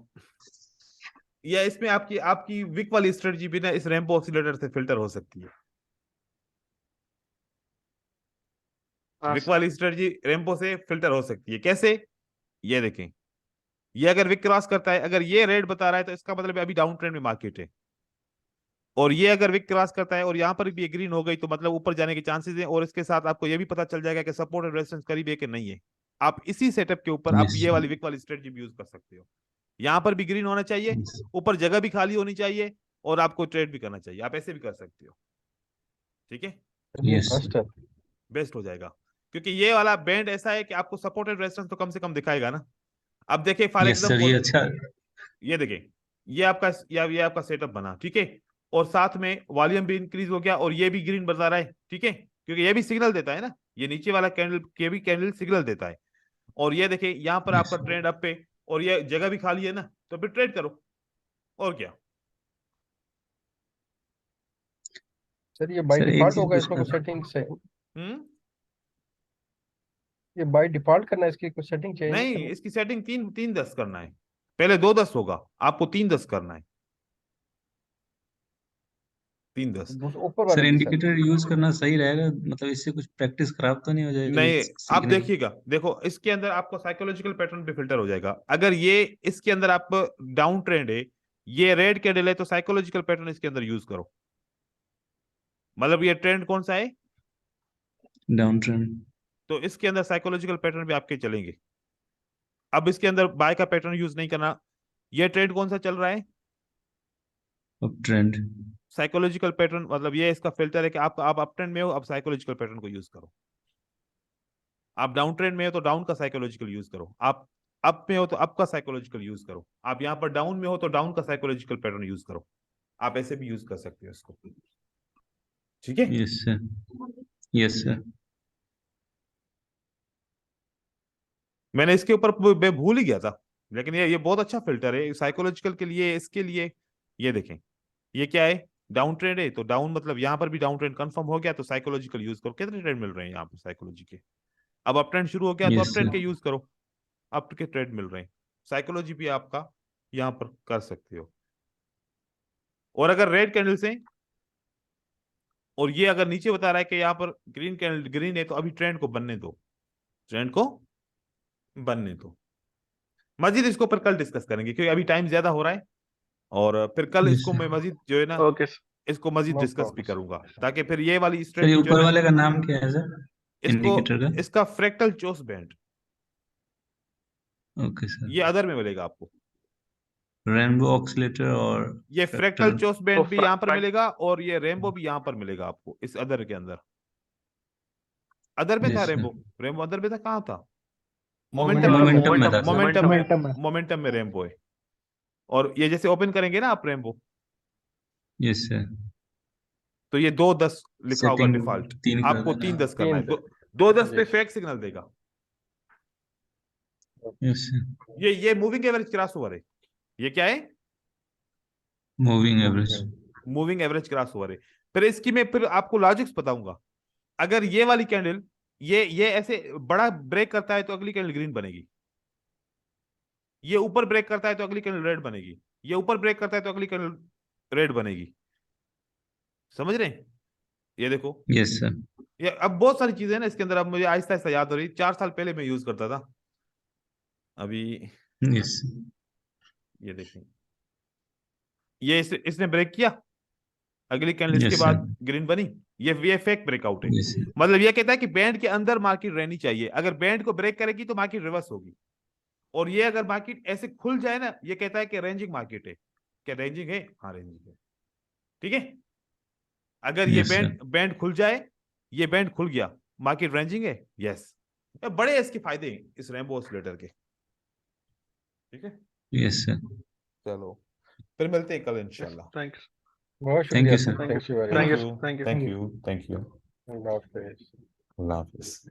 या इसमें आपकी आपकी विक वाली स्ट्रेटजी भी ना इस रैंबो ऑसिलेटर से फिल्टर हो सकती है। हाँ विक सर। वाली स्ट्रेटजी रैंबो से फिल्टर हो सकती है, कैसे? ये देखें, ये अगर विक क्रॉस करता है, अगर ये रेड बता रहा है तो इसका मतलब है अभी डाउन ट्रेंड में मार्केट है, और ये अगर विक क्रॉस करता है और यहां पर भी ग्रीन हो गई तो मतलब ऊपर जाने के चांसेस हैं, और इसके साथ आपको ये भी पता चल जाएगा कि सपोर्ट और रेजिस्टेंस करीब है कि नहीं है। आप इसी सेटअप के ऊपर आप यस ये वाली विक वाली स्ट्रेटजी भी यूज कर सकते हो। यहां पर भी ग्रीन होना चाहिए, ऊपर जगह भी खाली होनी चाहिए, और आपको ट्रेड भी करना चाहिए, आप ऐसे भी कर सकते हो, ठीक है, ये यस बेस्ट है। बेस्ट हो जाएगा। क्योंकि ये वाला बैंड ऐसा है कि आपको सपोर्ट एंड रेजिस्टेंस तो कम से कम दिखाएगा ना। अब देखिए फॉर यस सर, ये एग्जांपल, अच्छा। ये देखें, ये आपका सेटअप बना, ठीक है, और साथ में वॉल्यूम भी इंक्रीज हो गया और ये भी ग्रीन बता रहा है, ठीक है, क्योंकि ये भी सिग्नल देता है ना, ये नीचे वाला कैंडल के भी कैंडल सिग्नल देता है। और ये देखिए यहाँ पर यस आपका ट्रेंड अप पे, और ये जगह भी खाली है ना, तो फिर ट्रेड करो, और क्या। सर ये बाय सर, एक डिफॉल्ट चीज होगा, इसमें पूछना कुछ था। सेटिंग से हम्म, ये बाय डिफॉल्ट करना है, इसकी कुछ सेटिंग चेंज नहीं, करनी? इसकी सेटिंग 3-3-10 करना है, पहले 2-10 होगा, आपको 3-10 करना है, 3-10। ऊपर वाले सर, की सर। इंडिकेटर यूज करना सही रहेगा? मतलब इससे कुछ प्रैक्टिस खराब तो नहीं हो जाएगी नहीं, आप सीखने में? देखिएगा, देखो इसके अंदर आपको साइकोलॉजिकल पैटर्न पे फिल्टर हो जाएगा। अगर ये इसके अंदर आप डाउन ट्रेंड है, ये रेड कैंडल है, तो साइकोलॉजिकल पैटर्न इसके अंदर यूज करो। मतलब ये ट्रेंड कौन सा है, डाउन ट्रेंड। तो इसके अंदर साइकोलॉजिकल पैटर्न भी आपके चलेंगे। अब इसके अंदर बाय का पैटर्न यूज नहीं करना। ये ट्रेंड कौन सा चल रहा है, अप ट्रेंड। साइकोलॉजिकल पैटर्न, मतलब ये इसका फिल्टर है कि आप अप ट्रेंड में हो, अब साइकोलॉजिकल पैटर्न को यूज करो। आप डाउन ट्रेंड में हो तो डाउन का साइकोलॉजिकल यूज करो, आप अप में हो तो अप का साइकोलॉजिकल यूज करो, आप यहाँ पर डाउन में हो तो डाउन का साइकोलॉजिकल पैटर्न यूज करो। आप ऐसे भी यूज कर सकते हो इसको, ठीक है। Yes sir. Yes sir. मैंने इसके ऊपर मैं भूल ही गया था, लेकिन ये बहुत अच्छा फिल्टर है साइकोलॉजिकल के लिए, इसके लिए। ये देखें, ये क्या है, डाउन ट्रेंड है, तो डाउन मतलब यहाँ पर भी डाउन ट्रेंड कंफर्म हो गया तो साइकोलॉजिकल यूज करो। कितने ट्रेंड मिल रहे हैं यहाँ पर साइकोलॉजी के? अब अप ट्रेंड शुरू हो गया तो यस अप ट्रेंड सर। के यूज करो, अप के ट्रेड मिल रहे हैं, साइकोलॉजी भी आपका यहाँ पर कर सकते हो। और अगर रेड कैंडल्स हैं और ये अगर नीचे बता रहा है कि यहाँ पर ग्रीन कैंडल ग्रीन है, तो अभी ट्रेंड को बनने दो, ट्रेंड को बनने दो। मजीद इसको पर कल डिस्कस करेंगे क्योंकि अभी टाइम ज्यादा हो रहा है, और फिर कल यस इसको सर। मैं मजीद जो है ना ओके सर। इसको मजीद नो डिस्कस भी प्रॉब्लम करूंगा, ताकि फिर ये वाली सर, ये स्ट्रेटजी जो है ऊपर ना, वाले का नाम क्या है सर, इसको इंडिकेटर का? इसका फ्रैक्टल चोस बैंड, ओके सर। ये अदर में मिलेगा आपको। रेनबो ऑक्सीलेटर और ये फ्रैक्टल फ्रैक्टल। चोस तो बैंड भी यहाँ पर मिलेगा, और ये रेनबो भी यहाँ पर मिलेगा आपको इस अदर के अंदर। अदर में था yes sir. Rainbow, rainbow other में था, कहाँ था? मोमेंटम मोमेंटम में, मोमेंटम में था सर। मोमेंटम में, मोमेंटम में मोमेंटम में रेनबो है। और ये जैसे ओपन करेंगे ना आप रेनबो, यस सर। तो ये 2-10 लिखा होगा सेटिंग डिफॉल्ट, 3 कर आपको देना। 3-10 करना है। 3 2-10 पे जी फेक सिग्नल देगा। Yes sir. ये मूविंग एवरेज क्रॉस ओवर है। ये क्या है, moving average. Moving average cross over है। फिर इसकी मैं फिर आपको लॉजिक्स बताऊंगा। अगर ये वाली कैंडल ये ऐसे बड़ा ब्रेक करता है तो अगली कैंडल ग्रीन बनेगी, ये ऊपर ब्रेक करता है तो अगली कैंडल रेड बनेगी, ये ऊपर ब्रेक करता है तो अगली कैंडल रेड बनेगी। समझ रहे हैं? ये देखो, यस सर। ये अब बहुत सारी चीजें हैं ना इसके अंदर, अब मुझे आहिस्ता आहिस्ता याद हो रही। 4 साल पहले मैं यूज करता था। अभी यस ये देखें, ये इसने ब्रेक किया, अगली कैंडल इसके यस बाद सर। ग्रीन बनी, ये फेक ब्रेकआउट है। यस मतलब ये कहता है कि बैंड के अंदर मार्केट रहनी चाहिए, अगर बैंड को ब्रेक करेगी तो मार्केट रिवर्स होगी। और ये अगर मार्केट ऐसे खुल जाए ना, ये कहता है कि रेंजिंग मार्केट है। क्या रेंजिंग है? हाँ रेंजिंग है, ठीक है। अगर ये यस सर। बैंड खुल जाए, ये बैंड खुल गया, मार्केट रेंजिंग है, यस। बड़े इसके फायदे हैं इस रेनबो ऑसिलेटर के, ठीक है। Yes sir. चलो फिर मिलते हैं कल इंशाल्लाह। थैंक्स। बहुत थैंक शुक्रिया you sir, sir. Thank you very Thank much. you. Thank you. Thank you, thank you. अल्लाह हाफिज़। अल्लाह हाफिज।